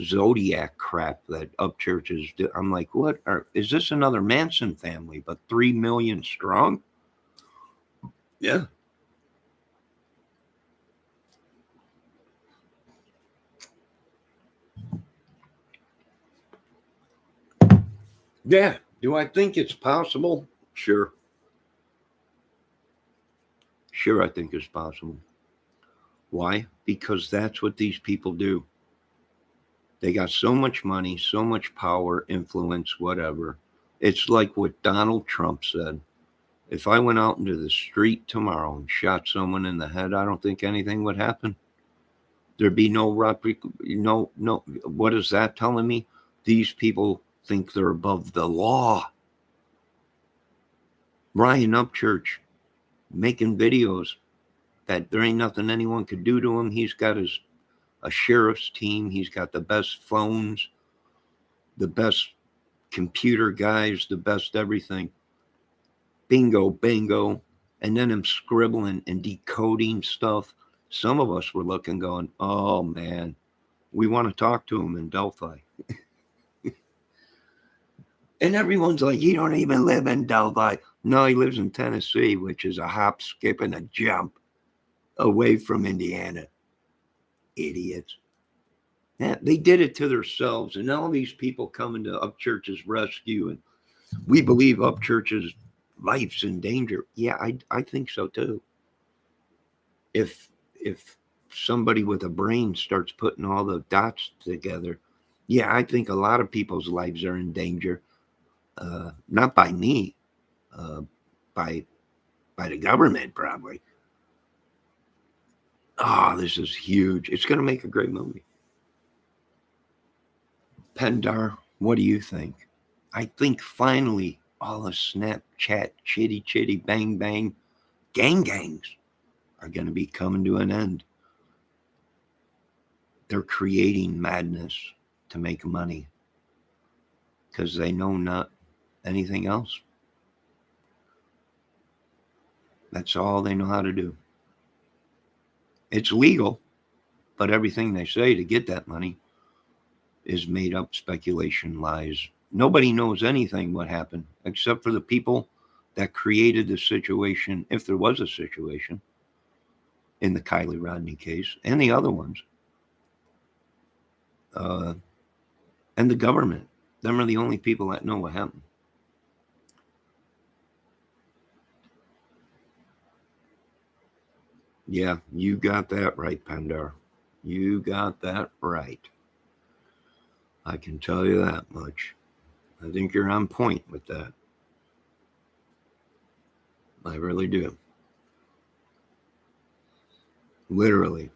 Zodiac crap that Upchurch is doing. I'm like, what? Is this another Manson family, but 3 million strong? Yeah. Yeah. Do I think it's possible? Sure. Sure, I think it's possible. Why? Because that's what these people do. They got so much money, so much power, influence, whatever. It's like what Donald Trump said. If I went out into the street tomorrow and shot someone in the head, I don't think anything would happen. There'd be no. What is that telling me? These people think they're above the law. Ryan Upchurch making videos that there ain't nothing anyone could do to him. He's got a sheriff's team. He's got the best phones, the best computer guys, the best everything. Bingo, bingo. And then him scribbling and decoding stuff. Some of us were looking going, oh man, we want to talk to him in Delphi. And everyone's like, you don't even live in Delphi. No, he lives in Tennessee, which is a hop, skip, and a jump away from Indiana. Idiots. Yeah, they did it to themselves. And all these people coming to Upchurch's rescue, and we believe Upchurch's life's in danger. Yeah, I think so too. If somebody with a brain starts putting all the dots together, yeah, I think a lot of people's lives are in danger. Not by me, by the government, probably. Oh, this is huge. It's going to make a great movie. Pendar, what do you think? I think finally all the Snapchat, chitty chitty, bang bang, gangs are going to be coming to an end. They're creating madness to make money because they know not anything else. That's all they know how to do. It's legal, but everything they say to get that money is made up speculation, lies. Nobody knows anything what happened except for the people that created the situation, if there was a situation, in the Kylie Rodney case and the other ones. And the government. Them are the only people that know what happened. Yeah, you got that right, Pandar. You got that right. I can tell you that much. I think you're on point with that. I really do. Literally.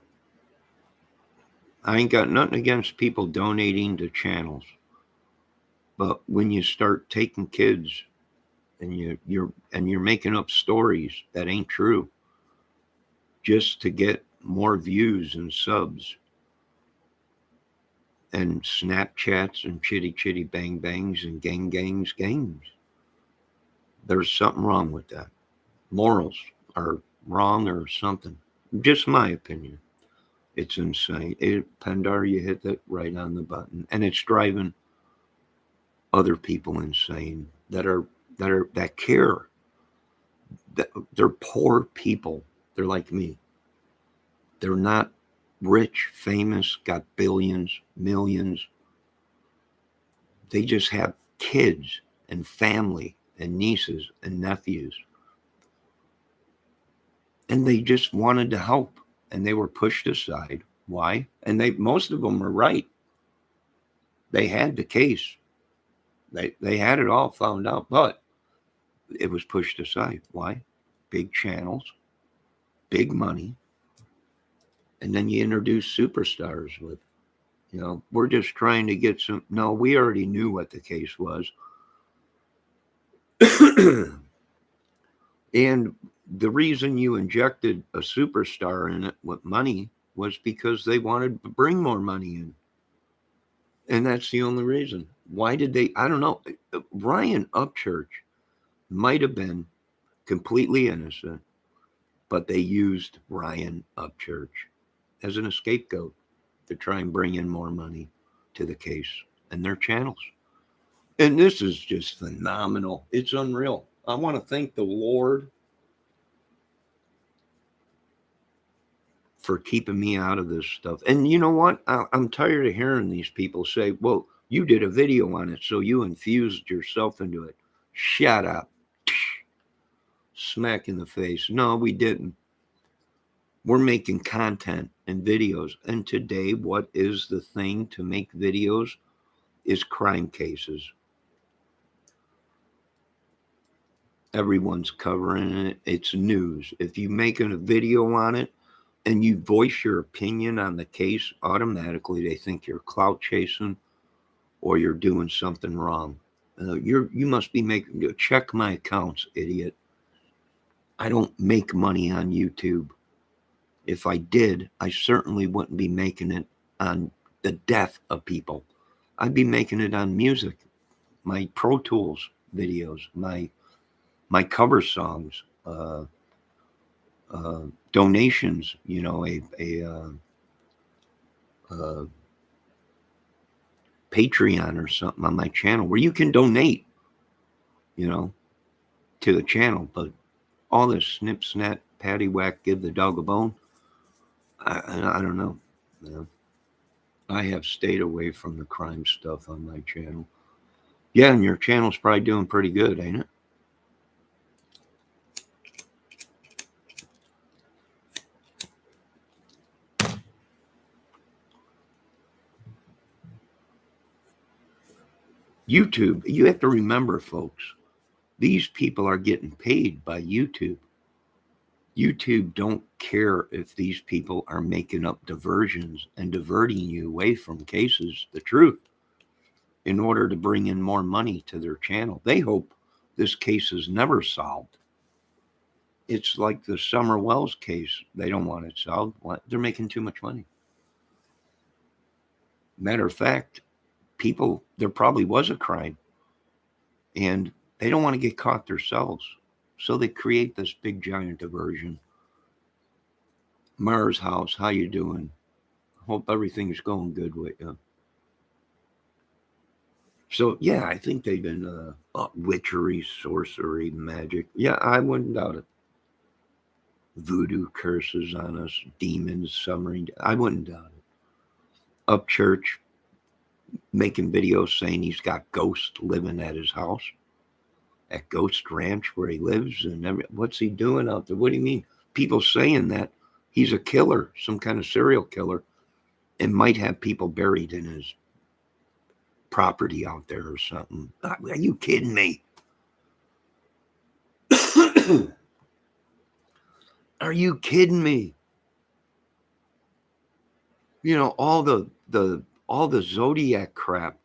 I ain't got nothing against people donating to channels. But when you start taking kids and you're making up stories that ain't true just to get more views and subs, and Snapchats and chitty chitty bang bangs and gangs. There's something wrong with that. Morals are wrong or something. Just my opinion. It's insane. Pendar, you hit that right on the button, and it's driving other people insane that care. That they're poor people. They're like me. They're not rich, famous, got billions, millions. They just have kids and family and nieces and nephews. And they just wanted to help, and they were pushed aside. Why? And most of them were right. They had the case. They had it all found out, but it was pushed aside. Why? Big channels, big money, and then you introduce superstars with, we're just trying to get some. No, we already knew what the case was. And the reason you injected a superstar in it with money was because they wanted to bring more money in. And that's the only reason. Why did they? I don't know. Ryan Upchurch might have been completely innocent, but they used Ryan Upchurch as an scapegoat to try and bring in more money to the case and their channels. And this is just phenomenal. It's unreal. I want to thank the Lord for keeping me out of this stuff. And you know what? I'm tired of hearing these people say, well, you did a video on it, so you infused yourself into it. Shut up. Smack in the face. No, we didn't. We're making content and videos. And today, what is the thing to make videos is crime cases. Everyone's covering it. It's news. If you make a video on it and you voice your opinion on the case, automatically they think you're clout chasing or you're doing something wrong. You must be making. Check my accounts, idiot. I don't make money on YouTube. If I did, I certainly wouldn't be making it on the death of people. I'd be making it on music, my Pro Tools videos, my cover songs, donations. A Patreon or something on my channel where you can donate, to the channel. But all this snip, snap, patty whack, give the dog a bone. I don't know. I have stayed away from the crime stuff on my channel. Yeah, and your channel's probably doing pretty good, ain't it? YouTube, you have to remember, folks, these people are getting paid by YouTube. YouTube don't care if these people are making up diversions and diverting you away from cases, the truth, in order to bring in more money to their channel. They hope this case is never solved. It's like the Summer Wells case. They don't want it solved. They're making too much money. Matter of fact, there probably was a crime, and they don't want to get caught themselves. So they create this big giant diversion. Mars House, how you doing? Hope everything's going good with you. So yeah, I think they've been witchery, sorcery, magic. Yeah, I wouldn't doubt it. Voodoo curses on us, demons, summoning. I wouldn't doubt it. Upchurch making videos saying he's got ghosts living at his house, at Ghost Ranch where he lives, and what's he doing out there? What do you mean? People saying that he's a killer, some kind of serial killer, and might have people buried in his property out there or something. Are you kidding me? Are you kidding me? All the zodiac crap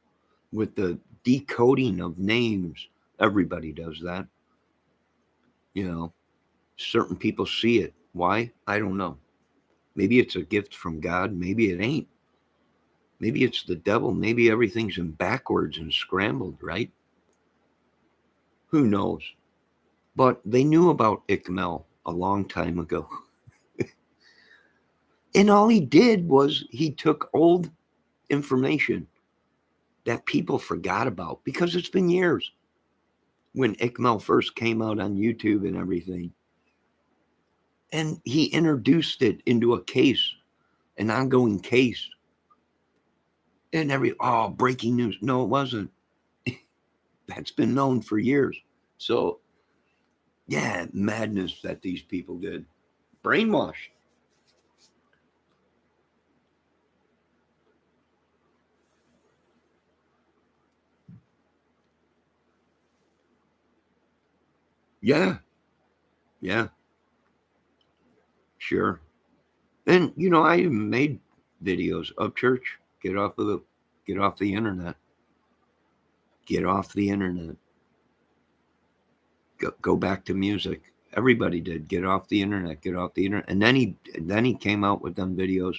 with the decoding of names. Everybody does that. Certain people see it. Why? I don't know. Maybe it's a gift from God. Maybe it ain't. Maybe it's the devil. Maybe everything's in backwards and scrambled, right? Who knows? But they knew about Ickmel a long time ago. And all he did was he took old information that people forgot about because it's been years when Ickmel first came out on YouTube and everything. And he introduced it into a case, an ongoing case. And breaking news. No, it wasn't. That's been known for years. So, yeah, madness that these people did. Brainwashed. Yeah, yeah, sure. And I even made videos of church. Get off the internet. Get off the internet. Go back to music. Everybody did. Get off the internet. Get off the internet. And then he came out with them videos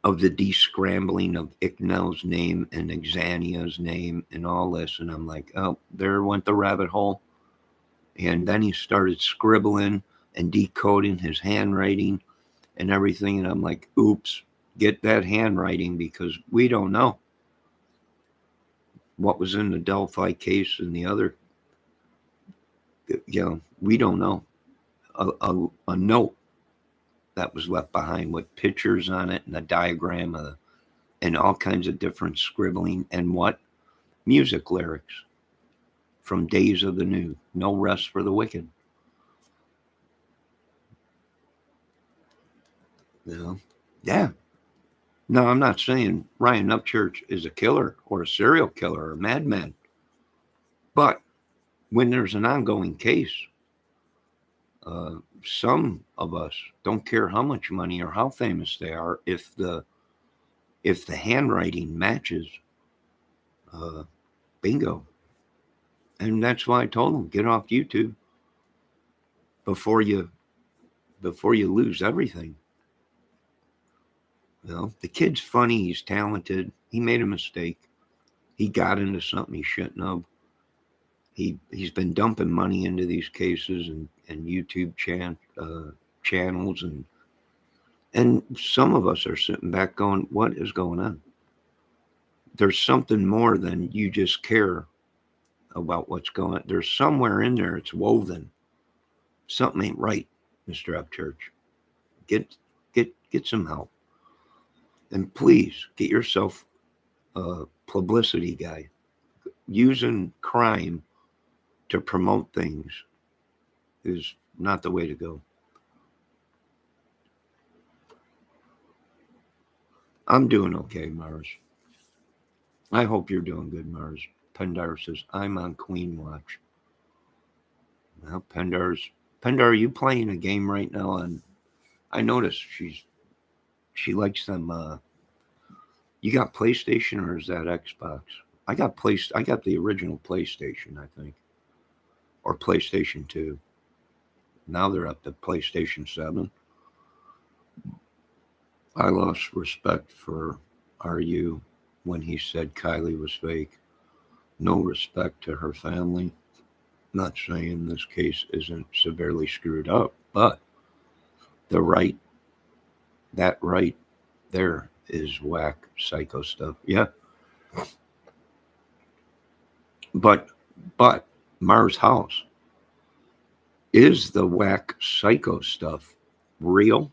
of the descrambling of Icknell's name and Exania's name and all this. And I'm like, oh, there went the rabbit hole. And then he started scribbling and decoding his handwriting and everything. And I'm like, oops, get that handwriting because we don't know what was in the Delphi case and the other. We don't know. A note that was left behind with pictures on it and a diagram and all kinds of different scribbling and music lyrics from Days of the New. No rest for the wicked. Yeah. No, I'm not saying Ryan Upchurch is a killer or a serial killer or a madman. But when there's an ongoing case, some of us don't care how much money or how famous they are if the handwriting matches. Bingo. And that's why I told them, get off YouTube before you lose everything. The kid's funny, he's talented, he made a mistake, he got into something he shouldn't have. He's been dumping money into these cases and YouTube channels and some of us are sitting back going, what is going on? There's something more than you just care about what's going on. There's somewhere in there it's woven. Something ain't right, Mr. Upchurch. Get some help. And please get yourself a publicity guy. Using crime to promote things is not the way to go. I'm doing okay, Mars. I hope you're doing good, Mars. Pendar says, I'm on Queen Watch. Well, Pendar, are you playing a game right now? And I noticed she likes them. You got PlayStation or is that Xbox? I got the original PlayStation, I think, or PlayStation 2. Now they're up to PlayStation 7. I lost respect for RU when he said Kylie was fake. No respect to her family. Not saying this case isn't severely screwed up, but that right there is whack psycho stuff. Yeah. But Mars House, is the whack psycho stuff real?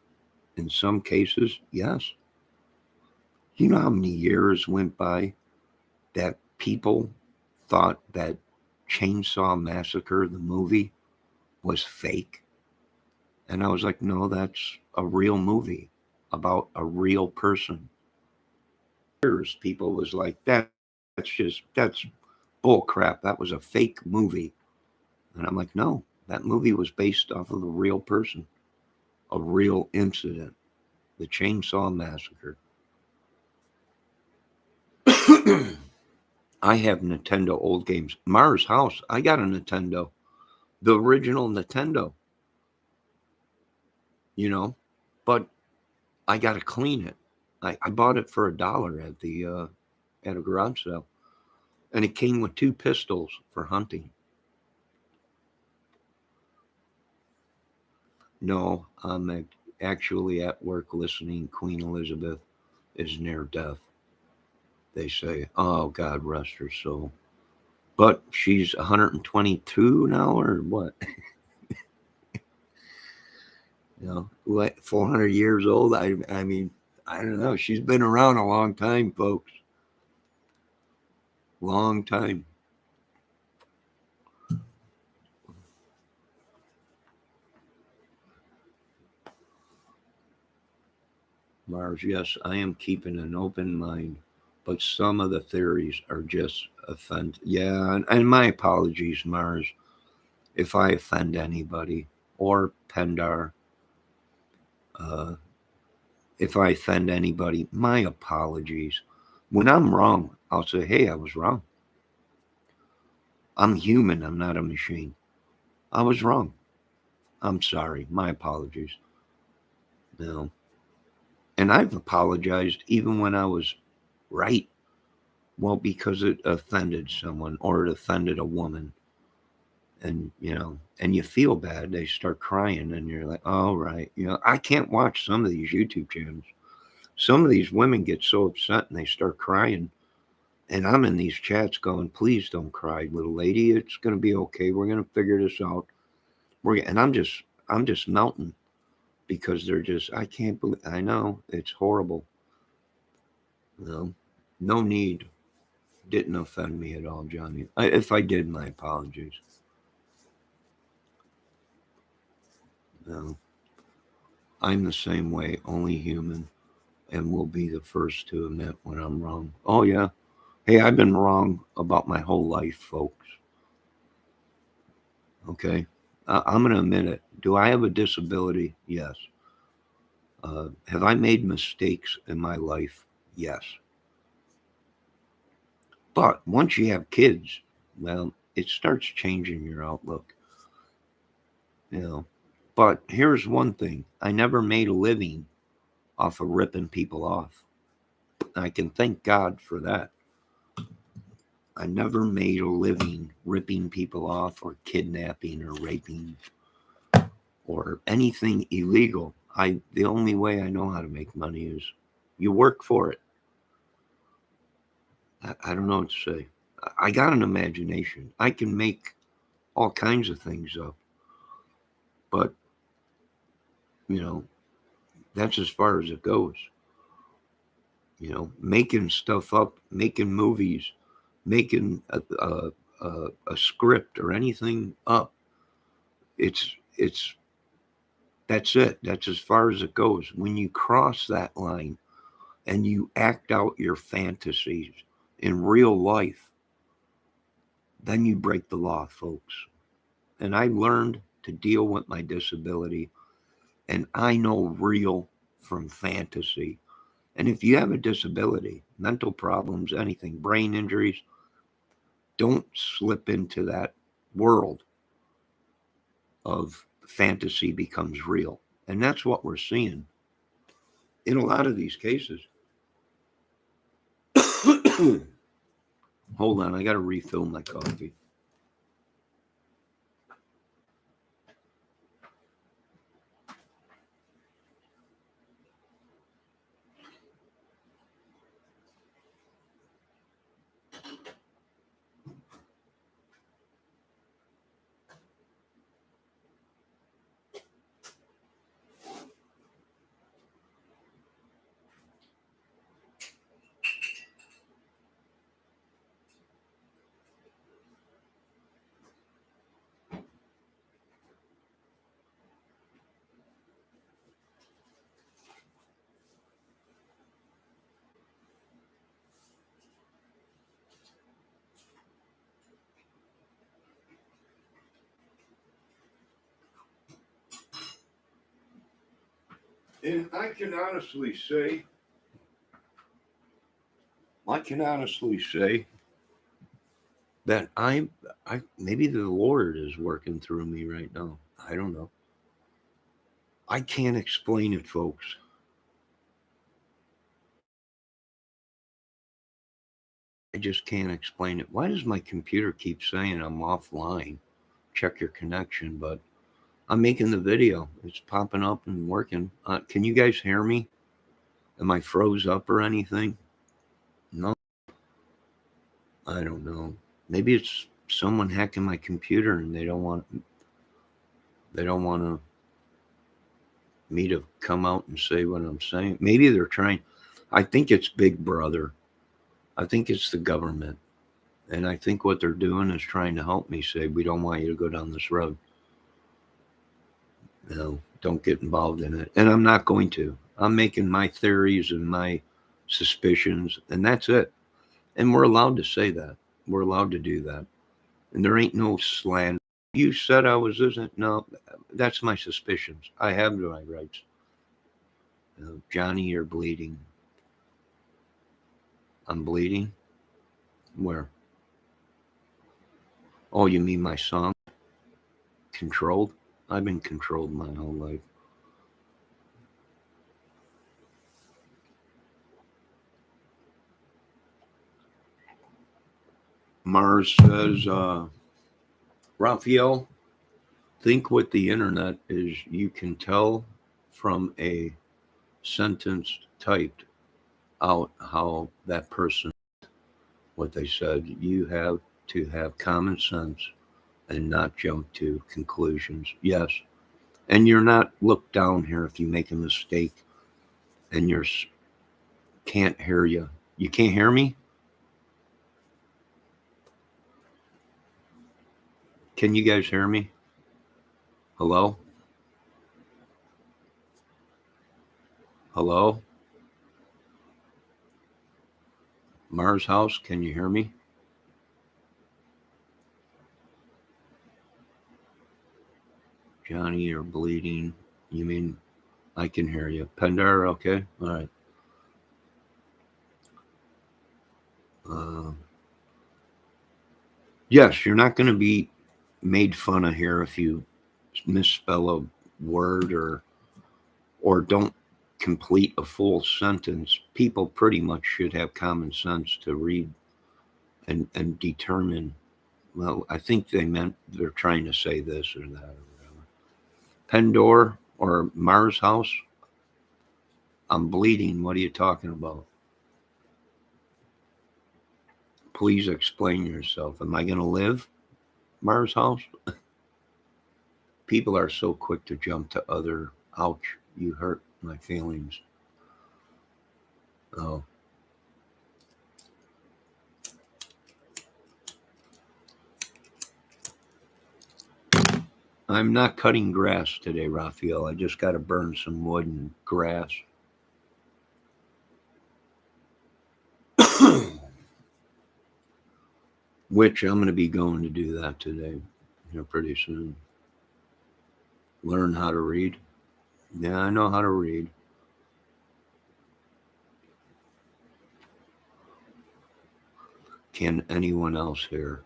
In some cases, yes. You know how many years went by that people thought that Chainsaw Massacre, the movie, was fake? And I was like, no, that's a real movie about a real person. People was like, that's bull crap. That was a fake movie. And I'm like, no, that movie was based off of a real person, a real incident, the Chainsaw Massacre. I have Nintendo old games. Mars House, I got a Nintendo, the original Nintendo, but I got to clean it. I bought it for $1 at a garage sale, and it came with 2 pistols for hunting. No, I'm actually at work listening. Queen Elizabeth is near death. They say, "Oh, God rest her soul." But she's 122 now, or what? Like 400 years old. I mean, I don't know. She's been around a long time, folks. Long time. Mars, yes, I am keeping an open mind, but some of the theories are just offend. Yeah, and my apologies, Mars, if I offend anybody, or Pendar, uh, if I offend anybody, my apologies. When I'm wrong, I'll say, "Hey, I was wrong. I'm human. I'm not a machine. I was wrong. I'm sorry. My apologies." No, and I've apologized even when I was right. Well, because it offended someone or it offended a woman, and and you feel bad. They start crying, and you're like, "All right." I can't watch some of these YouTube channels. Some of these women get so upset and they start crying, and I'm in these chats going, "Please don't cry, little lady. It's gonna be okay. We're gonna figure this out." And I'm just melting because they're just, I can't believe. I know it's horrible. No need. Didn't offend me at all, Johnny. If I did, my apologies. No, I'm the same way, only human, and will be the first to admit when I'm wrong. Oh, yeah. Hey, I've been wrong about my whole life, folks. Okay? I'm going to admit it. Do I have a disability? Yes. Have I made mistakes in my life? Yes. But once you have kids, well, it starts changing your outlook. You know. But here's one thing: I never made a living off of ripping people off. I can thank God for that. I never made a living ripping people off or kidnapping or raping or anything illegal. The only way I know how to make money is you work for it. I don't know what to say. I got an imagination. I can make all kinds of things up, but you know that's as far as it goes. Making stuff up, making movies, making a script or anything up. It's that's it. That's as far as it goes. When you cross that line and you act out your fantasies in real life, then you break the law, folks. And I learned to deal with my disability, and I know real from fantasy. And if you have a disability, mental problems, anything, brain injuries, don't slip into that world of fantasy becomes real. And that's what we're seeing in a lot of these cases. Hold on, I got to refill my coffee. And I can honestly say that I maybe the Lord is working through me right now. I don't know. I can't explain it, folks. I just can't explain it. Why does my computer keep saying I'm offline? Check your connection, but I'm making the video. It's popping up and working. Can you guys hear me? Am I froze up or anything? No, I don't know. Maybe it's someone hacking my computer and they don't want me to come out and say what I'm saying. Maybe they're trying. I think it's Big Brother. I think it's the government. And I think what they're doing is trying to help me say, we don't want you to go down this road. No, don't get involved in it. And I'm not going to. I'm making my theories and my suspicions, and that's it. And we're allowed to say that. We're allowed to do that. And there ain't no slander. You said I was this. No, that's my suspicions. I have my rights. Johnny, you're bleeding. I'm bleeding? Where? Oh, you mean my song? Controlled? I've been controlled my whole life. Mars says, Raphael, think what the internet is. You can tell from a sentence typed out how that person, what they said. You have to have common sense and not jump to conclusions. Yes. And you're not looked down here if you make a mistake and you can't hear you. You can't hear me? Can you guys hear me? Hello? Hello? Mars House, can you hear me? Johnny, you're bleeding. You mean I can hear you? Pendar, okay? All right. Yes, you're not going to be made fun of here if you misspell a word or don't complete a full sentence. People pretty much should have common sense to read and determine. Well, I think they're trying to say this or that or whatever. Pendor or Mars House. I'm bleeding. What are you talking about? Please explain yourself. Am I going to live? Mars House? People are so quick to jump to other. Ouch, you hurt my feelings. Oh. I'm not cutting grass today, Raphael. I just got to burn some wood and grass. Which I'm going to be going to do that today, pretty soon. Learn how to read. Yeah, I know how to read. Can anyone else hear?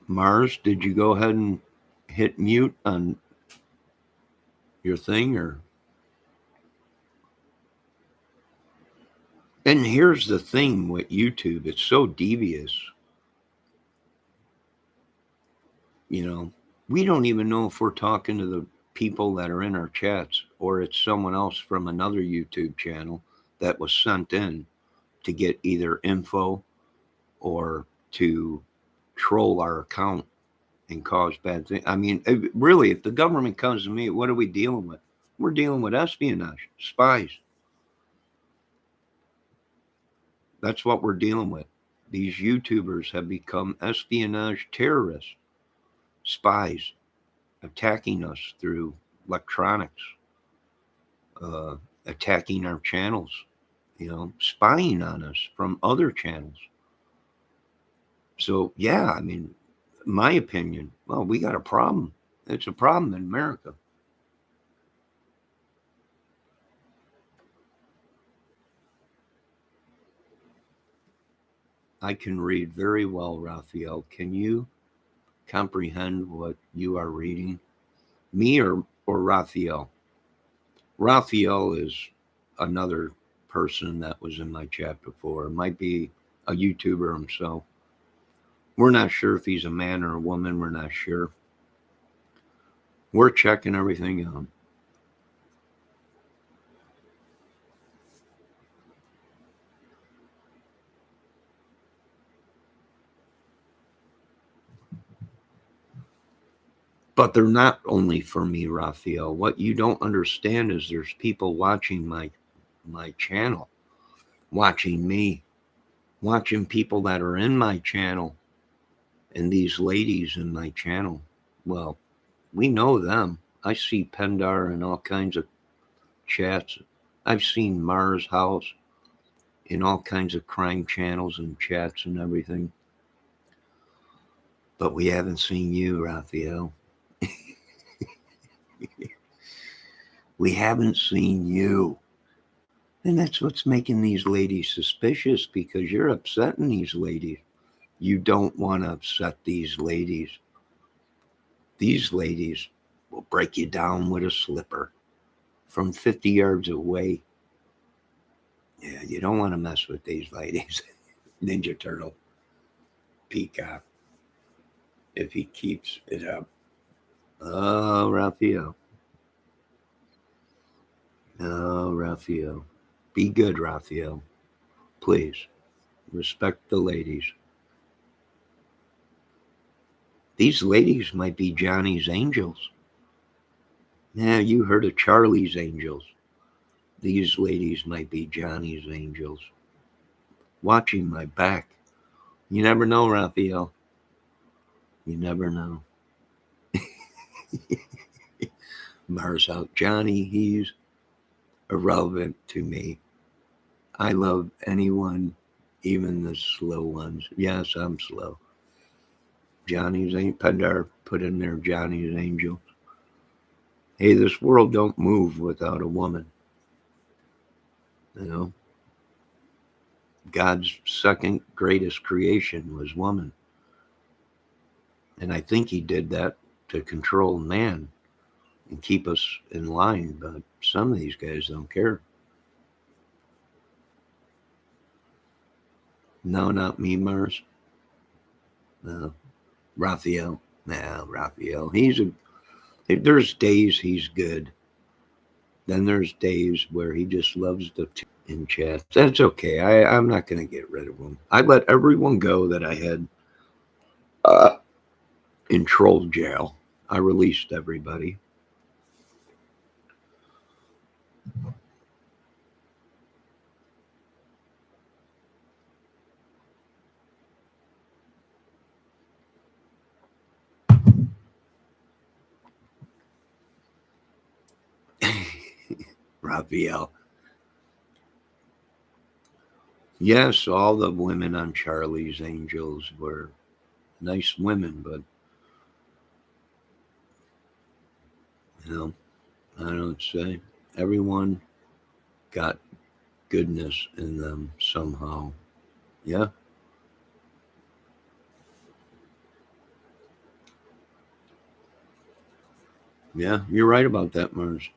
Mars, did you go ahead and hit mute on your thing or? And here's the thing with YouTube, it's so devious. We don't even know if we're talking to the people that are in our chats or it's someone else from another YouTube channel that was sent in to get either info or to troll our account and cause bad things. I mean, really, if the government comes to me, what are we dealing with? We're dealing with espionage, spies. That's what we're dealing with. These YouTubers have become espionage terrorists, spies, attacking us through electronics, attacking our channels, spying on us from other channels. So, yeah, I mean, my opinion, well, we got a problem. It's a problem in America. I can read very well, Raphael. Can you comprehend what you are reading? Me or Raphael? Raphael is another person that was in my chat before. It might be a YouTuber himself. We're not sure if he's a man or a woman. We're not sure. We're checking everything out. But they're not only for me, Raphael. What you don't understand is there's people watching my channel, watching me, watching people that are in my channel, and these ladies in my channel. Well, we know them. I see Pendar in all kinds of chats. I've seen Mars House in all kinds of crime channels and chats and everything. But we haven't seen you, Raphael. We haven't seen you. And that's what's making these ladies suspicious, because you're upsetting these ladies. You don't want to upset these ladies. These ladies will break you down with a slipper from 50 yards away. Yeah, you don't want to mess with these ladies. Ninja Turtle. Peacock. If he keeps it up. Oh, Raphael. Oh, Raphael. Be good, Raphael. Please. Respect the ladies. These ladies might be Johnny's angels. Yeah, you heard of Charlie's angels. These ladies might be Johnny's angels. Watching my back. You never know, Raphael. You never know. Mars out. Johnny, he's irrelevant to me. I love anyone, even the slow ones. Yes, I'm slow. Johnny's ain't Pendar put in there Johnny's angel. Hey, this world don't move without a woman. You know, God's second greatest creation was woman. And I think he did that to control man and keep us in line. But some of these guys don't care. No, not me, Mars. No. Raphael. No, Raphael. There's days he's good. Then there's days where he just loves to in chat. That's okay. I'm not going to get rid of him. I let everyone go that I had in troll jail. I released everybody. Raphael. Yes, all the women on Charlie's Angels were nice women, but you know, I don't say. Everyone got goodness in them somehow. Yeah. Yeah, you're right about that, Mars.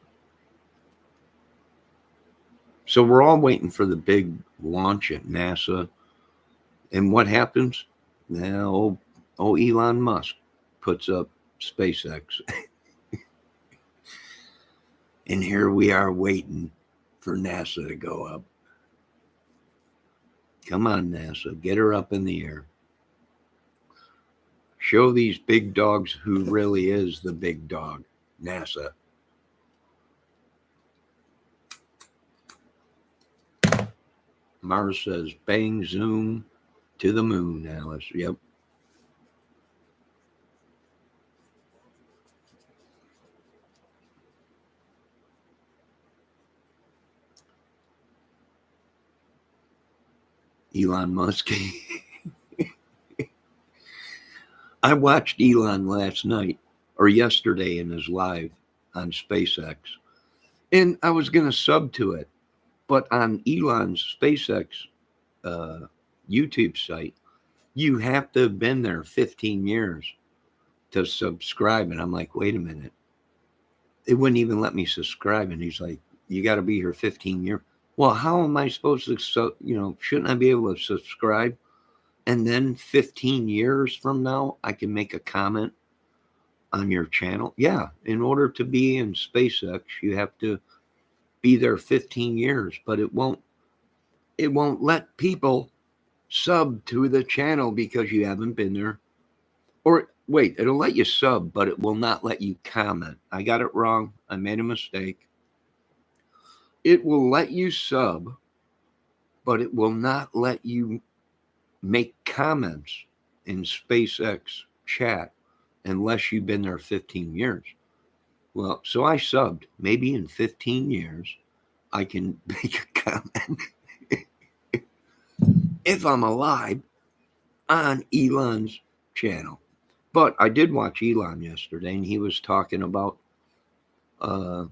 So we're all waiting for the big launch at NASA. And what happens? Now, Elon Musk puts up SpaceX. And here we are waiting for NASA to go up. Come on, NASA, get her up in the air. Show these big dogs who really is the big dog, NASA. Mars says, bang, zoom to the moon, Alice. Yep. Elon Musk. I watched Elon last night or yesterday in his live on SpaceX, and I was going to sub to it, but on Elon's SpaceX YouTube site, you have to have been there 15 years to subscribe. And I'm like, wait a minute. It wouldn't even let me subscribe. And he's like, you got to be here 15 years. Well, how am I supposed to, shouldn't I be able to subscribe? And then 15 years from now, I can make a comment on your channel? Yeah, in order to be in SpaceX, you have to be there 15 years, but it won't let people sub to the channel because you haven't been there. Or wait, it'll let you sub, but it will not let you comment. I got it wrong. I made a mistake. It will let you sub, but it will not let you make comments in SpaceX chat unless you've been there 15 years. Well, so I subbed. Maybe in 15 years, I can make a comment if I'm alive on Elon's channel. But I did watch Elon yesterday, and he was talking about uh,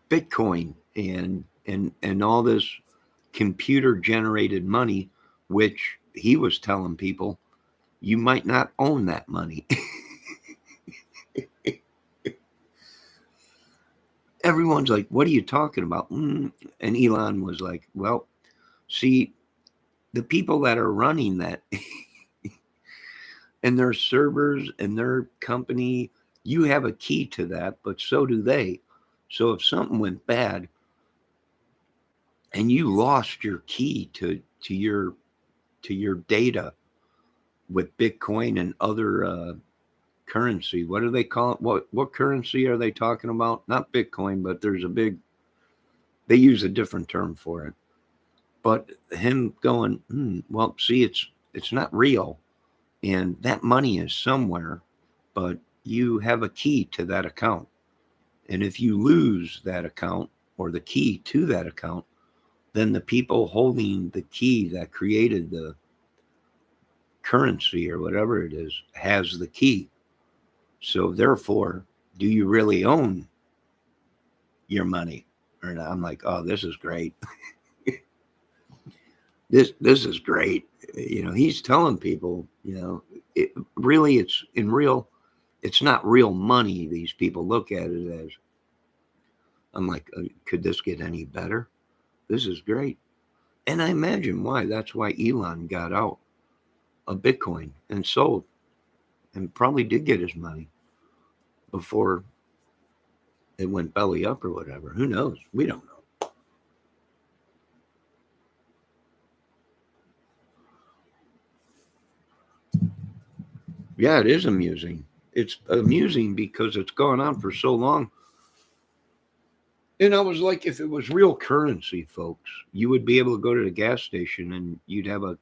Bitcoin and all this computer generated money, which he was telling people you might not own that money. Everyone's like, what are you talking about? And Elon was like, well, see, the people that are running that and their servers and their company, you have a key to that, but so do they. So if something went bad and you lost your key to your data with Bitcoin and other currency, what do they call it? What currency are they talking about? Not Bitcoin, but they use a different term for it. But him going, well, see, it's not real, and that money is somewhere, but you have a key to that account. And if you lose that account or the key to that account, then the people holding the key that created the currency or whatever it is has the key. So therefore, do you really own your money or not? I'm like, oh, this is great. This is great. He's telling people, it really it's not real money. These people look at it as. I'm like, could this get any better? This is great. And I imagine why. That's why Elon got out of Bitcoin and sold and probably did get his money before it went belly up or whatever. Who knows? We don't know. Yeah, it is amusing. It's amusing because it's gone on for so long. And I was like, if it was real currency, folks, you would be able to go to the gas station and you'd have a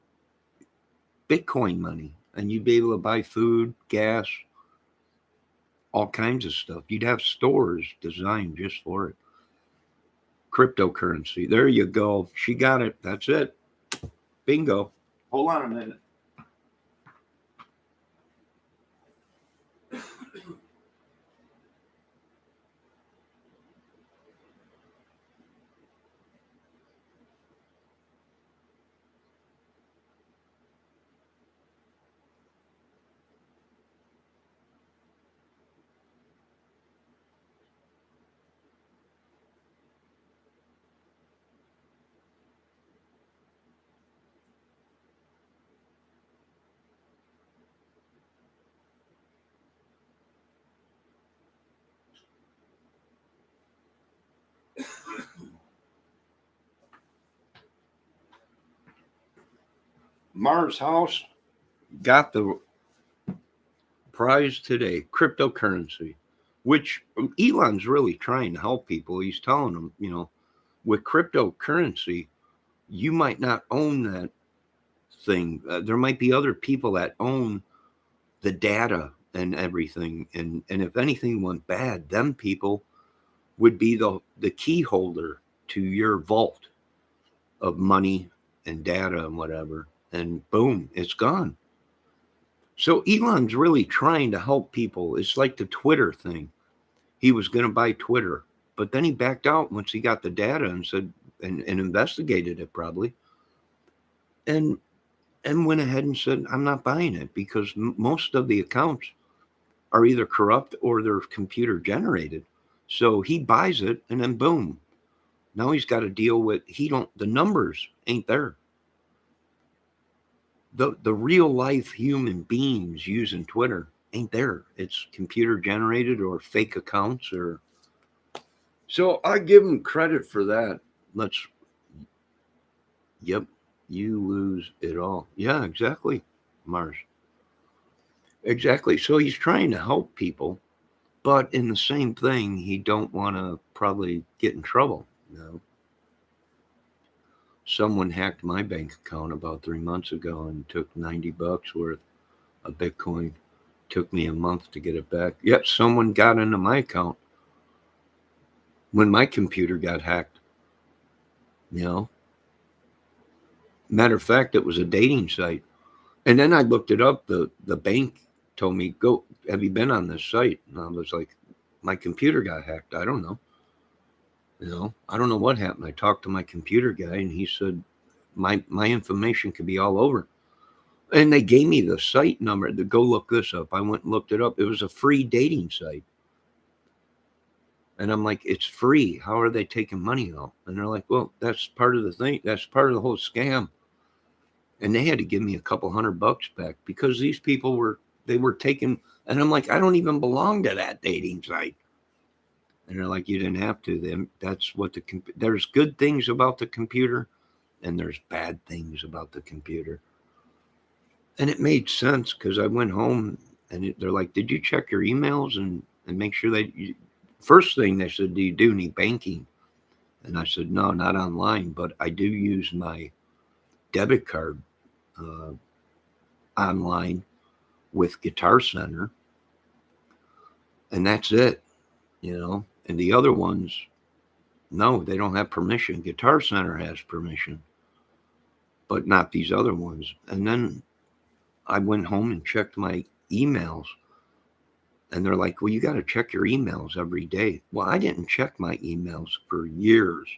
Bitcoin money and you'd be able to buy food, gas, all kinds of stuff. You'd have stores designed just for it. Cryptocurrency. There you go. She got it. That's it. Bingo. Hold on a minute. Mars House got the prize today, cryptocurrency, which Elon's really trying to help people. He's telling them, with cryptocurrency, you might not own that thing. There might be other people that own the data and everything. And if anything went bad, them people would be the key holder to your vault of money and data and whatever. And boom, it's gone. So Elon's really trying to help people. It's like the Twitter thing. He was going to buy Twitter, but then he backed out once he got the data and said, and investigated it probably, and went ahead and said, I'm not buying it because most of the accounts are either corrupt or they're computer generated. So he buys it and then boom, Now he's got to deal with the numbers ain't there. The real life human beings using Twitter ain't there. It's computer generated or fake accounts or so I give him credit for that. Let's Yep, you lose it all. Yeah, exactly, Mars. Exactly. So he's trying to help people, but in the same thing, he don't want to probably get in trouble. Someone hacked my bank account about 3 months ago and took $90 worth of Bitcoin. Took me a month to get it back. Yet someone got into my account when my computer got hacked. You know, matter of fact, it was a dating site. And then I looked it up. The bank told me, "Go. Have you been on this site?" And I was like, "My computer got hacked. I don't know. I don't know what happened." I talked to my computer guy, and he said, "My information could be all over." And they gave me the site number to go look this up. I went and looked it up. It was a free dating site. And I'm like, "It's free. How are they taking money though?" And they're like, "Well, that's part of the thing. That's part of the whole scam." And they had to give me a couple $100 back because these people were taking. And I'm like, "I don't even belong to that dating site." And they're like, "You didn't have to." Then that's what there's good things about the computer, and there's bad things about the computer. And it made sense because I went home and they're like, "Did you check your emails and make sure that first thing they said, "Do you do any banking?" And I said, "No, not online, but I do use my debit card uh, online with Guitar Center, and that's it. And the other ones, no, they don't have permission. Guitar Center has permission, but not these other ones." And then I went home and checked my emails, and they're like, "Well, you got to check your emails every day." Well, I didn't check my emails for years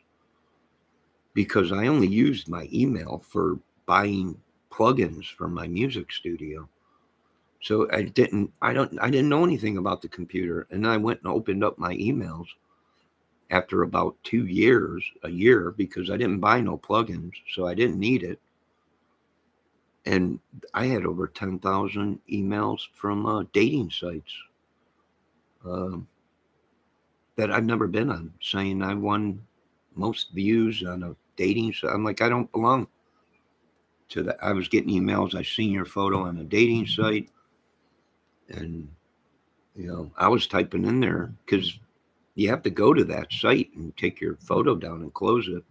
because I only used my email for buying plugins for my music studio. So I didn't know anything about the computer. And I went and opened up my emails after about 2 years, a year, because I didn't buy no plugins, so I didn't need it. And I had over 10,000 emails from dating sites um, that I've never been on, saying I won most views on a dating site. I'm like, I don't belong to that. I was getting emails. I seen your photo on a dating site, and I was typing in there because you have to go to that site and take your photo down and close it.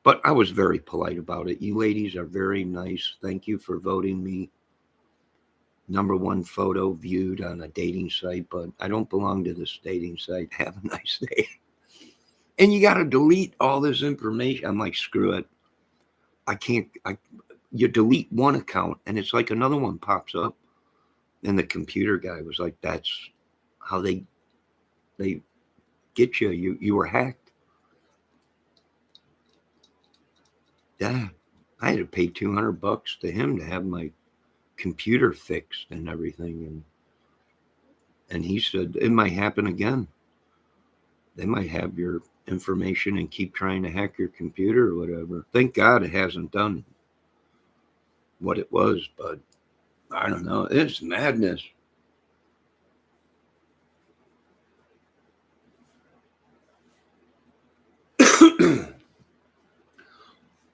But I was very polite about it. You ladies are very nice. Thank you for voting me #1 photo viewed on a dating site, but I don't belong to this dating site. Have a nice day. And you got to delete all this information. I'm like, screw it. I can't. You delete one account and it's like another one pops up. And the computer guy was like, "That's how they get you. You were hacked." Yeah, I had to pay $200 to him to have my computer fixed and everything, and he said it might happen again. They might have your information and keep trying to hack your computer or whatever. Thank God it hasn't done what it was, but I don't know. It's madness.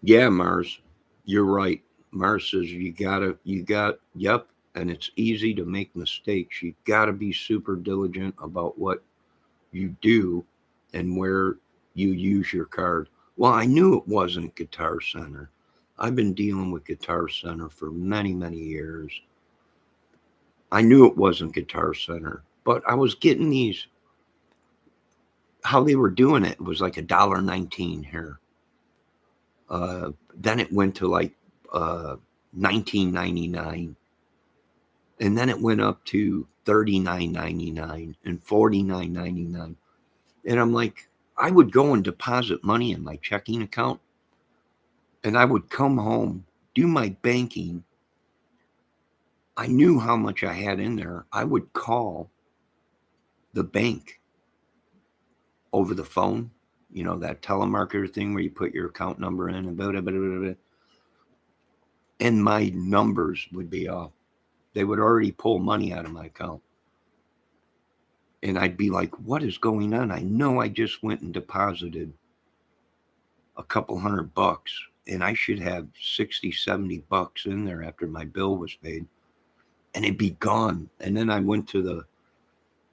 Yeah, Mars, you're right. Mars says yep, and it's easy to make mistakes. You gotta be super diligent about what you do and where you use your card. Well, I knew it wasn't Guitar Center. I've been dealing with Guitar Center for many, many years. I knew it wasn't Guitar Center, but I was getting these. How they were doing it was like $1.19 here. Then it went to like 19.99, and then it went up to 39.99 and 49.99. And I'm like, I would go and deposit money in my checking account, and I would come home, do my banking. I knew how much I had in there. I would call the bank over the phone You know, that telemarketer thing where you put your account number in and blah, blah, blah, blah, blah. And my numbers would be off. They would already pull money out of my account. And I'd be like, what is going on? I know I just went and deposited a couple $100 and I should have 60, $70 in there after my bill was paid. And it'd be gone. And then I went to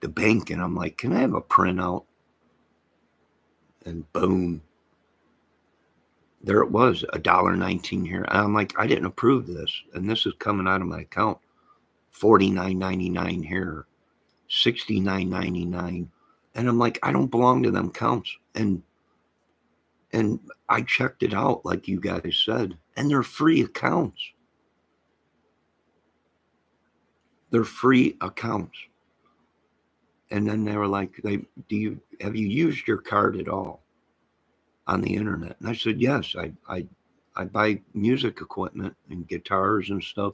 the bank and I'm like, can I have a printout? And boom, there it was, $1.19 here. And I'm like, I didn't approve this. And this is coming out of my account. $49.99 here, $69.99. And I'm like, I don't belong to them counts. And I checked it out, like you guys said, and they're free accounts. They're free accounts. And then they were like, have you used your card at all on the internet? And I said, yes, I buy music equipment and guitars and stuff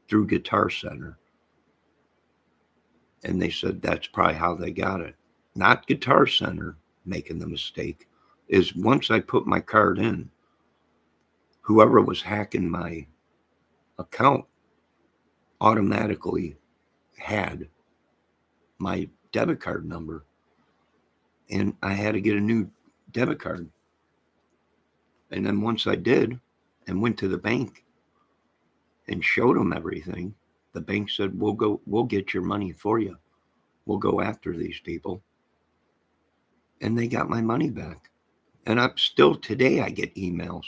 through Guitar Center. And they said that's probably how they got it. Not Guitar Center making the mistake. Is once I put my card in, whoever was hacking my account automatically had my debit card number. And I had to get a new debit card. And then once I did and went to the bank and showed them everything, the bank said, we'll get your money for you. We'll go after these people. And they got my money back. And still today I get emails.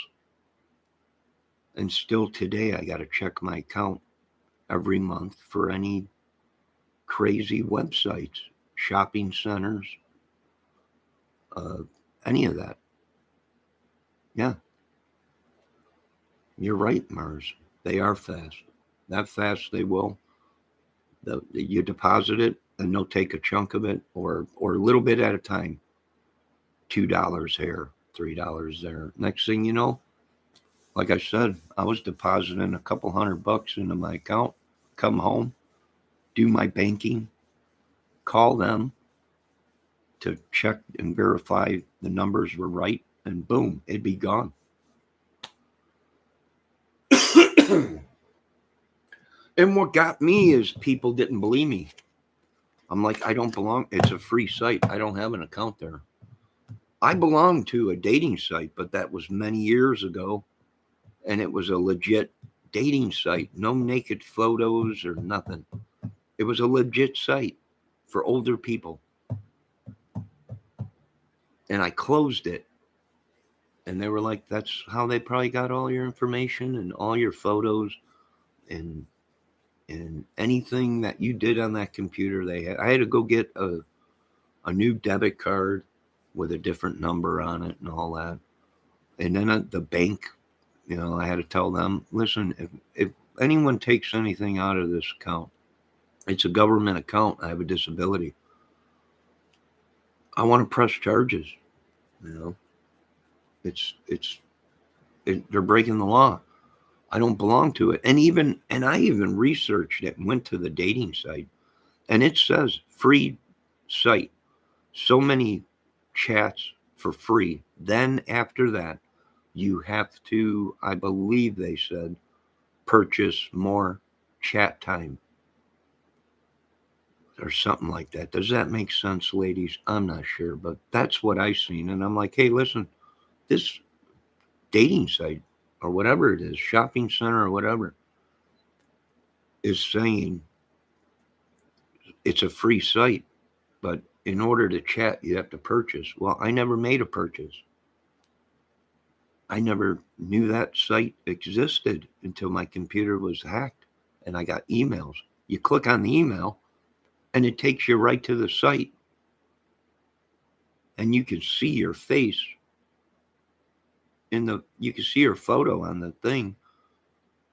And still today I got to check my account every month for any crazy websites, shopping centers, any of that. Yeah. You're right, Mars. They are fast. That fast they will. You deposit it and they'll take a chunk of it or a little bit at a time. $2 here, $3 there. Next thing you know, like I said, I was depositing a couple $100 into my account, come home, do my banking, call them to check and verify the numbers were right, and boom, it'd be gone. And what got me is people didn't believe me. I'm like, I don't belong. It's a free site. I don't have an account there. I belong to a dating site, but that was many years ago. And it was a legit dating site. No naked photos or nothing. It was a legit site for older people. And I closed it. And they were like, that's how they probably got all your information and all your photos and anything that you did on that computer. I had to go get a new debit card with a different number on it and all that. And then the bank, I had to tell them, listen, if anyone takes anything out of this account, it's a government account. I have a disability. I want to press charges. They're breaking the law. I don't belong to it. And I even researched it and went to the dating site, and it says free site. So many chats for free. Then after that, you have to, I believe they said, purchase more chat time or something like that. Does that make sense, ladies? I'm not sure, but that's what I seen. And I'm like, hey, listen, this dating site or whatever it is, shopping center or whatever, is saying it's a free site, but in order to chat, you have to purchase. Well, I never made a purchase. I never knew that site existed until my computer was hacked and I got emails. You click on the email and it takes you right to the site and you can see your face you can see your photo on the thing.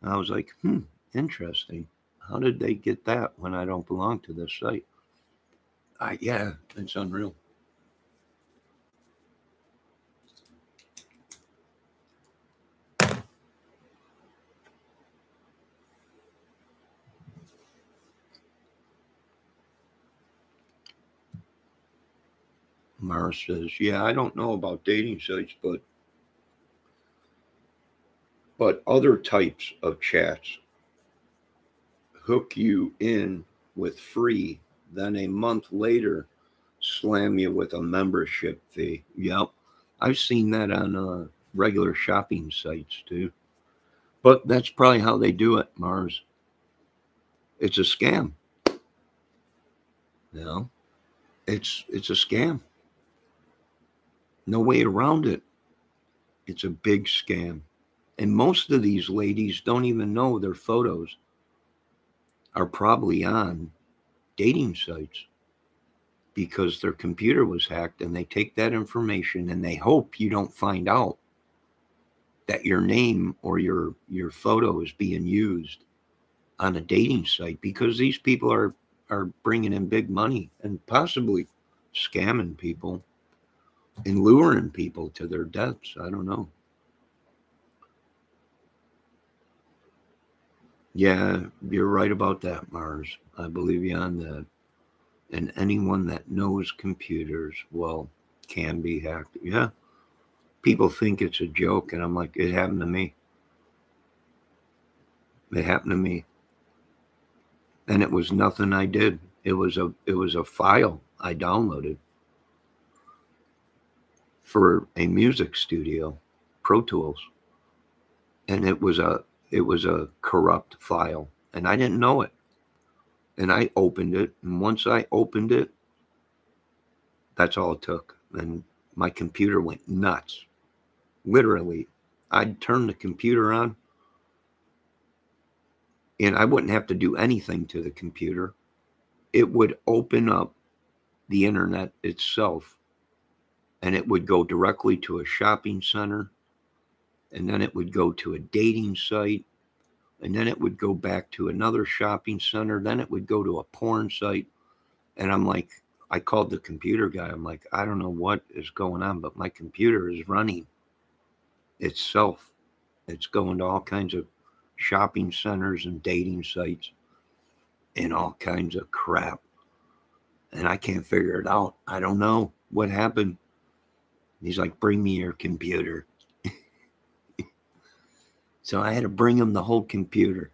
And I was like, interesting. How did they get that when I don't belong to this site? Yeah, it's unreal. Mars says, yeah, I don't know about dating sites, but other types of chats hook you in with free, then a month later slam you with a membership fee. Yep. I've seen that on regular shopping sites too. But that's probably how they do it, Mars. It's a scam. You know, it's a scam. No way around it. It's a big scam. And most of these ladies don't even know their photos are probably on dating sites because their computer was hacked, and they take that information and they hope you don't find out that your name or your photo is being used on a dating site, because these people are bringing in big money and possibly scamming people and luring people to their deaths. I don't know. Yeah, you're right about that, Mars. I believe you on that. And anyone that knows computers, well, can be hacked. Yeah. People think it's a joke, and I'm like, it happened to me. It happened to me. And it was nothing I did. It was a file I downloaded for a music studio, Pro Tools. And it was a corrupt file. And I didn't know it. And I opened it. And once I opened it, that's all it took. And my computer went nuts. Literally. I'd turn the computer on, and I wouldn't have to do anything to the computer. It would open up the internet itself, and it would go directly to a shopping center, and then it would go to a dating site, and then it would go back to another shopping center, then it would go to a porn site. And I'm like, I called the computer guy. I'm like, I don't know what is going on, but my computer is running itself. It's going to all kinds of shopping centers and dating sites and all kinds of crap. And I can't figure it out. I don't know what happened. He's like, bring me your computer. So I had to bring him the whole computer,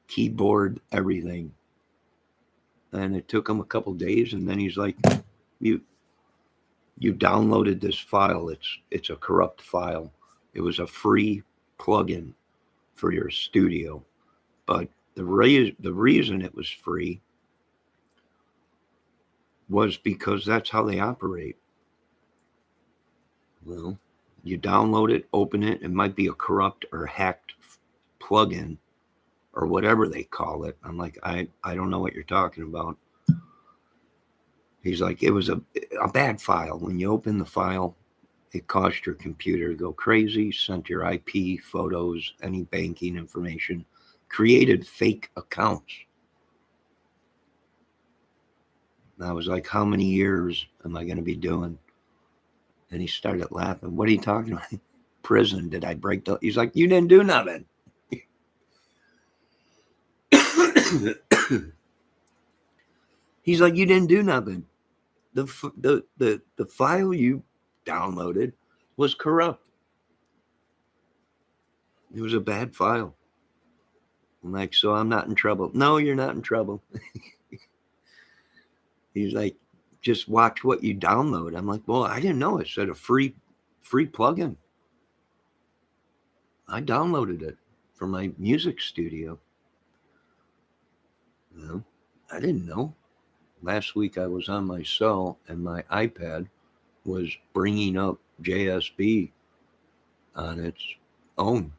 keyboard, everything. And it took him a couple days, and then he's like, you downloaded this file. It's a corrupt file. It was a free plugin for your studio. But the reason it was free was because that's how they operate. Well, you download it, open it. It might be a corrupt or hacked plugin or whatever they call it. I'm like, I don't know what you're talking about. He's like, it was a bad file. When you open the file, it caused your computer to go crazy, sent your IP, photos, any banking information, created fake accounts. And I was like, how many years am I going to be doing? And he started laughing. What are you talking about? Prison. Did I break the... He's like, you didn't do nothing. He's like, you didn't do nothing. The file you downloaded was corrupt. It was a bad file. I'm like, so I'm not in trouble. No, you're not in trouble. He's like, just watch what you download. I'm like, well, I didn't know it said a free plugin. I downloaded it for my music studio. Well, I didn't know. Last week I was on my cell, and my iPad was bringing up JSB on its own.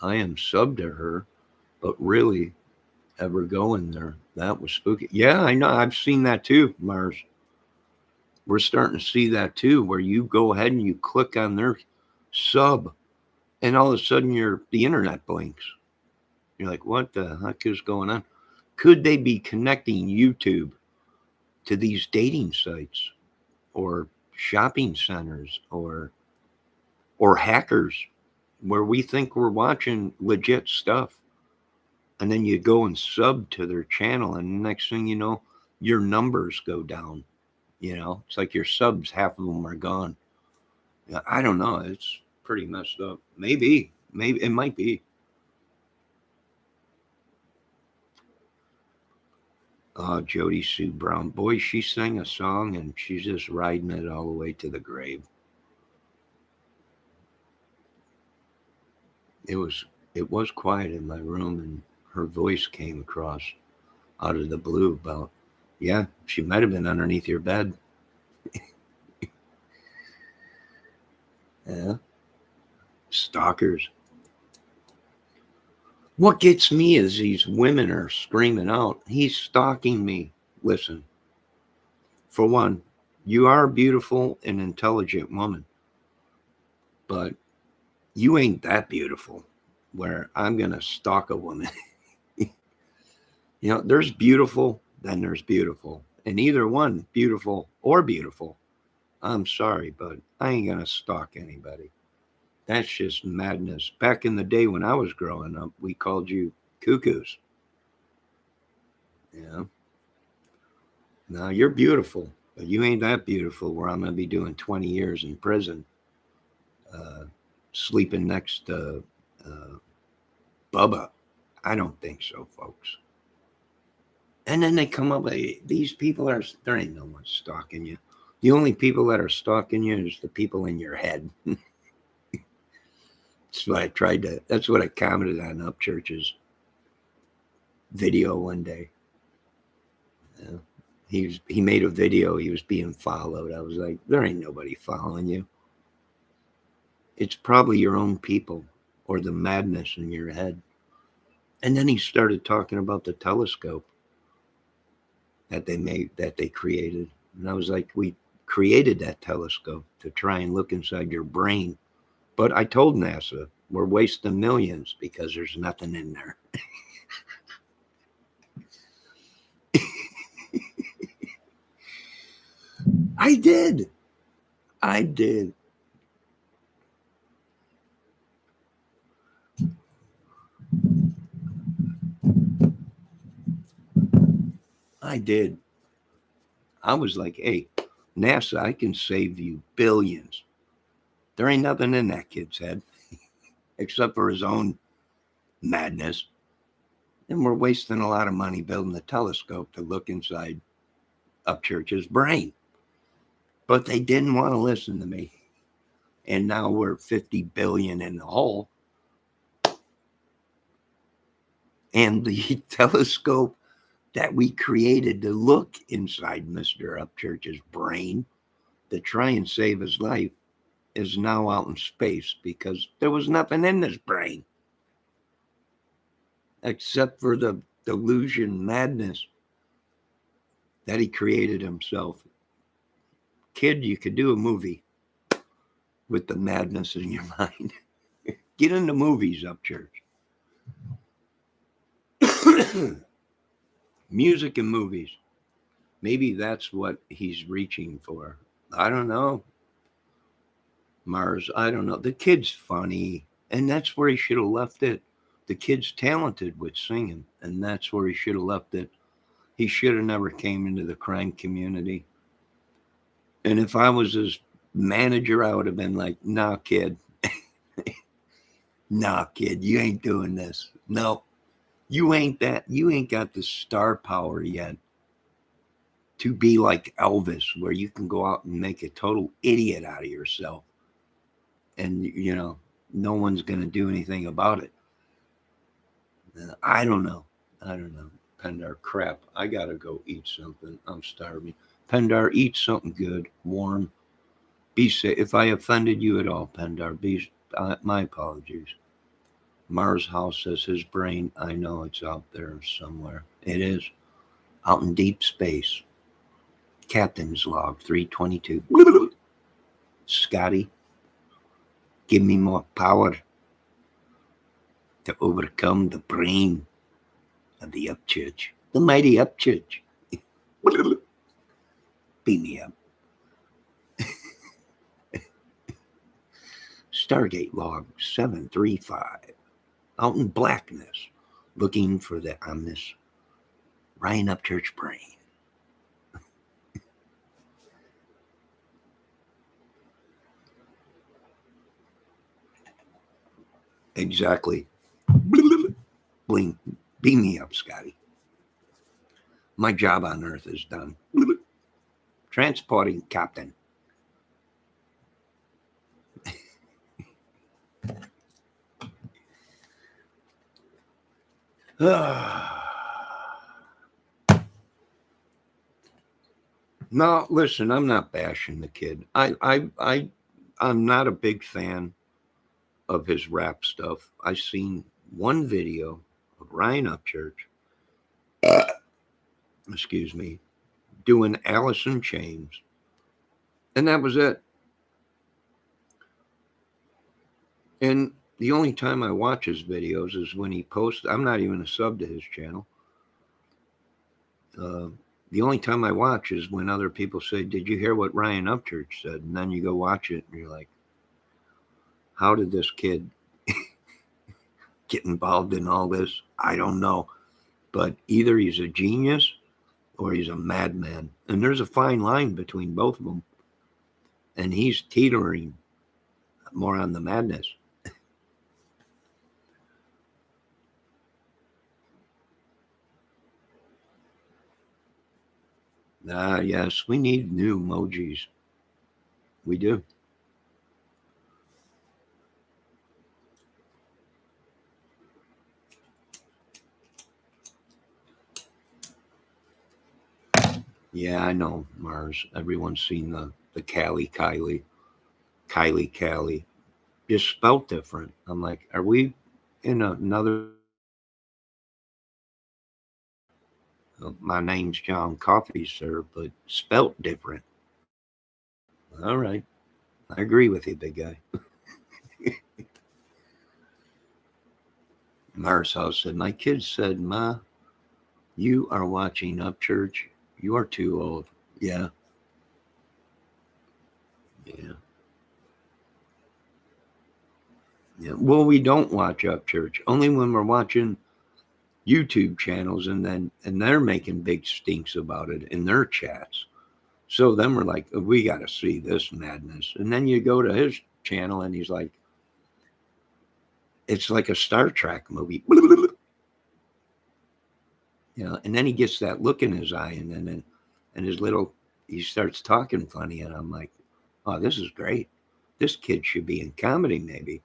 I am sub to her, but really ever going there, that was spooky. Yeah, I know. I've seen that too, Mars. We're starting to see that too, where you go ahead and you click on their sub, and all of a sudden the internet blinks. You're like, what the heck is going on? Could they be connecting YouTube to these dating sites or shopping centers or hackers, where we think we're watching legit stuff, and then you go and sub to their channel, and next thing you know, your numbers go down It's like your subs, half of them are gone. Yeah, I don't know. It's pretty messed up. Maybe it might be. Jody Sue Brown. Boy, she sang a song and she's just riding it all the way to the grave. It was it was quiet in my room and her voice came across out of the blue about, yeah, she might have been underneath your bed. Yeah. Stalkers. What gets me is these women are screaming out, he's stalking me. Listen, for one, you are a beautiful and intelligent woman, but you ain't that beautiful where I'm going to stalk a woman. There's beautiful, then there's beautiful. And either one, beautiful or beautiful, I'm sorry, but I ain't going to stalk anybody. That's just madness. Back in the day when I was growing up, we called you cuckoos. Yeah. Now you're beautiful, but you ain't that beautiful where I'm going to be doing 20 years in prison, uh, sleeping next to Bubba. I don't think so, folks. And then they come up with these people there ain't no one stalking you. The only people that are stalking you is the people in your head. That's what I commented on Upchurch's video one day. Yeah. He made a video, he was being followed. I was like, there ain't nobody following you. It's probably your own people or the madness in your head. And then he started talking about the telescope that they created. And I was like, we created that telescope to try and look inside your brain. But I told NASA, we're wasting millions because there's nothing in there. I did. I did. I did. I was like, hey, NASA, I can save you billions. There ain't nothing in that kid's head except for his own madness. And we're wasting a lot of money building a telescope to look inside Upchurch's brain. But they didn't want to listen to me. And now we're 50 billion in the hole. And the telescope that we created to look inside Mr. Upchurch's brain to try and save his life is now out in space because there was nothing in his brain except for the delusion madness that he created himself. Kid, you could do a movie with the madness in your mind. Get into movies, Upchurch. Music and movies. Maybe that's what he's reaching for. I don't know. Mars, I don't know. The kid's funny, and that's where he should have left it. The kid's talented with singing, and that's where he should have left it. He should have never came into the crime community. And if I was his manager, I would have been like, nah, kid. Nah, kid, you ain't doing this. No, you ain't that. You ain't got the star power yet to be like Elvis, where you can go out and make a total idiot out of yourself. And, no one's going to do anything about it. I don't know. Pendar, crap. I got to go eat something. I'm starving. Pendar, eat something good, warm. Be safe. If I offended you at all, Pendar, my apologies. Mars House says his brain, I know it's out there somewhere. It is. Out in deep space. Captain's log 322. Scotty, give me more power to overcome the brain of the Upchurch. The mighty Upchurch. Beat me up. Stargate log 735. Out in blackness, looking for the ominous Ryan Upchurch brain. Exactly. Bling. Beam me up, Scotty. My job on Earth is done. Transporting captain. No, listen, I'm not bashing the kid. I'm not a big fan of his rap stuff. I've seen one video of Ryan Upchurch, excuse me, doing Alice in Chains, and that was it. And the only time I watch his videos is when he posts. I'm not even a sub to his channel. Uh, the only time I watch is when other people say, "Did you hear what Ryan Upchurch said?" And then you go watch it, and you're like, "How did this kid get involved in all this? I don't know." But either he's a genius or he's a madman. And there's a fine line between both of them. And he's teetering more on the madness. Yes, we need new emojis. We do. Yeah, I know, Mars. Everyone's seen the Kylie. Just spelt different. I'm like, are we in another? My name's John Coffee, sir, but spelt different. All right. I agree with you, big guy. Mars House said, my kids said, Ma, you are watching Upchurch. You are too old. Yeah. Yeah. Yeah. Well, we don't watch Upchurch. Only when we're watching YouTube channels and they're making big stinks about it in their chats. So then we're like, we got to see this madness. And then you go to his channel and he's like, it's like a Star Trek movie. You know, and then he gets that look in his eye and his little, he starts talking funny. And I'm like, oh, this is great. This kid should be in comedy, maybe.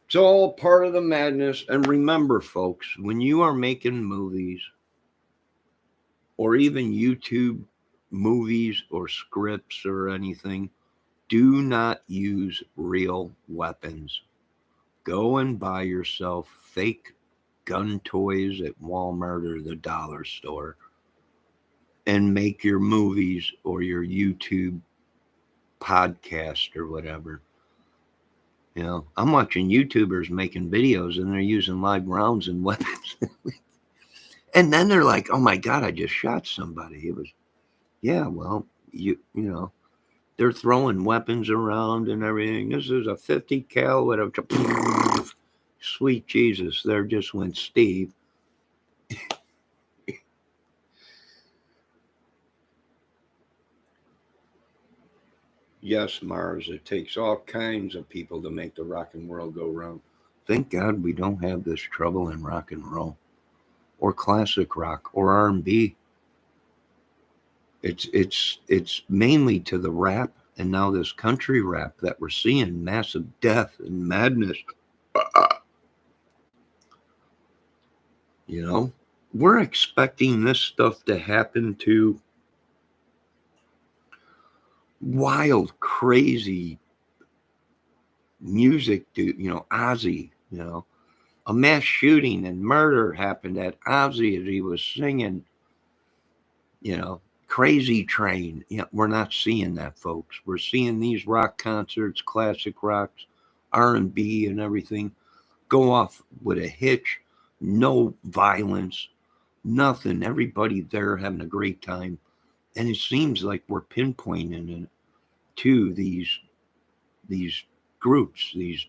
It's all part of the madness. And remember, folks, when you are making movies or even YouTube movies or scripts or anything, do not use real weapons. Go and buy yourself fake gun toys at Walmart or the dollar store and make your movies or your YouTube podcast or whatever. You know, I'm watching YouTubers making videos and they're using live rounds and weapons. And then they're like, oh my God, I just shot somebody. It was, yeah, well, you know, they're throwing weapons around and everything. This is a 50 cal, whatever. Sweet Jesus, there just went Steve. Yes, Mars, it takes all kinds of people to make the rock and world go round. Thank God we don't have this trouble in rock and roll or classic rock or R&B. It's mainly to the rap and now this country rap that we're seeing massive death and madness. You know, we're expecting this stuff to happen to wild, crazy music, Ozzy, a mass shooting and murder happened at Ozzy as he was singing, Crazy Train. Yeah, we're not seeing that, folks. We're seeing these rock concerts, classic rocks, R&B and everything go off with a hitch, no violence, nothing. Everybody there having a great time. And it seems like we're pinpointing it to these groups, these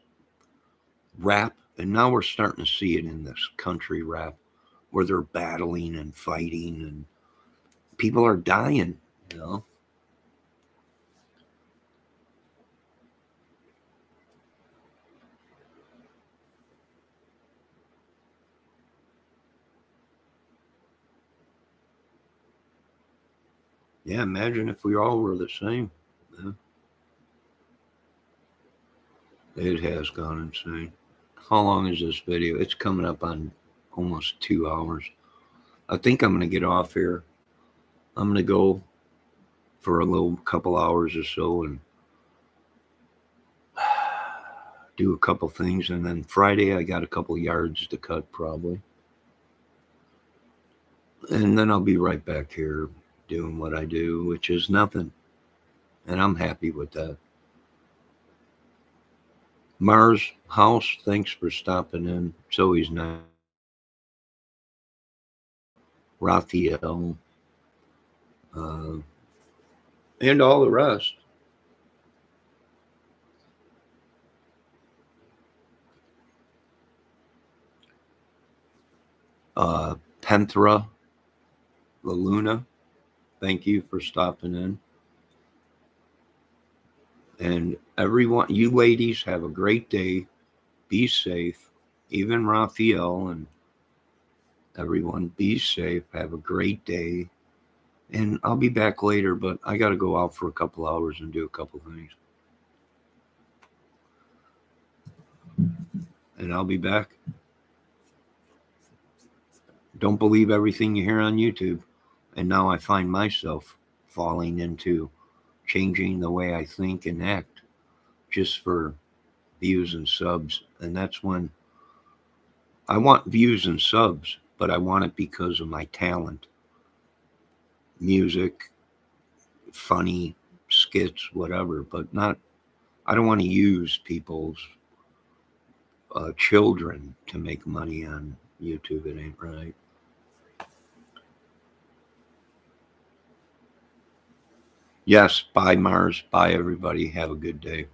rap, and now we're starting to see it in this country rap where they're battling and fighting and people are dying, you know. Yeah, imagine if we all were the same. Yeah, it has gone insane. How long is this video? It's coming up on almost 2 hours. I think I'm going to get off here. I'm going to go for a little couple hours or so and do a couple things. And then Friday, I got a couple yards to cut probably. And then I'll be right back here doing what I do, which is nothing. And I'm happy with that. Mars House, thanks for stopping in. It's always nice. Raphael, uh, and all the rest. Penthra, La Luna, thank you for stopping in. And everyone, you ladies, have a great day. Be safe. Even Raphael and everyone, be safe. Have a great day. And I'll be back later, but I got to go out for a couple hours and do a couple things. And I'll be back. Don't believe everything you hear on YouTube. And now I find myself falling into changing the way I think and act just for views and subs. And that's when I want views and subs, but I want it because of my talent. Music, funny skits, whatever, but not, I don't want to use people's children to make money on YouTube. It ain't right. Yes, bye Mars. Bye everybody. Have a good day.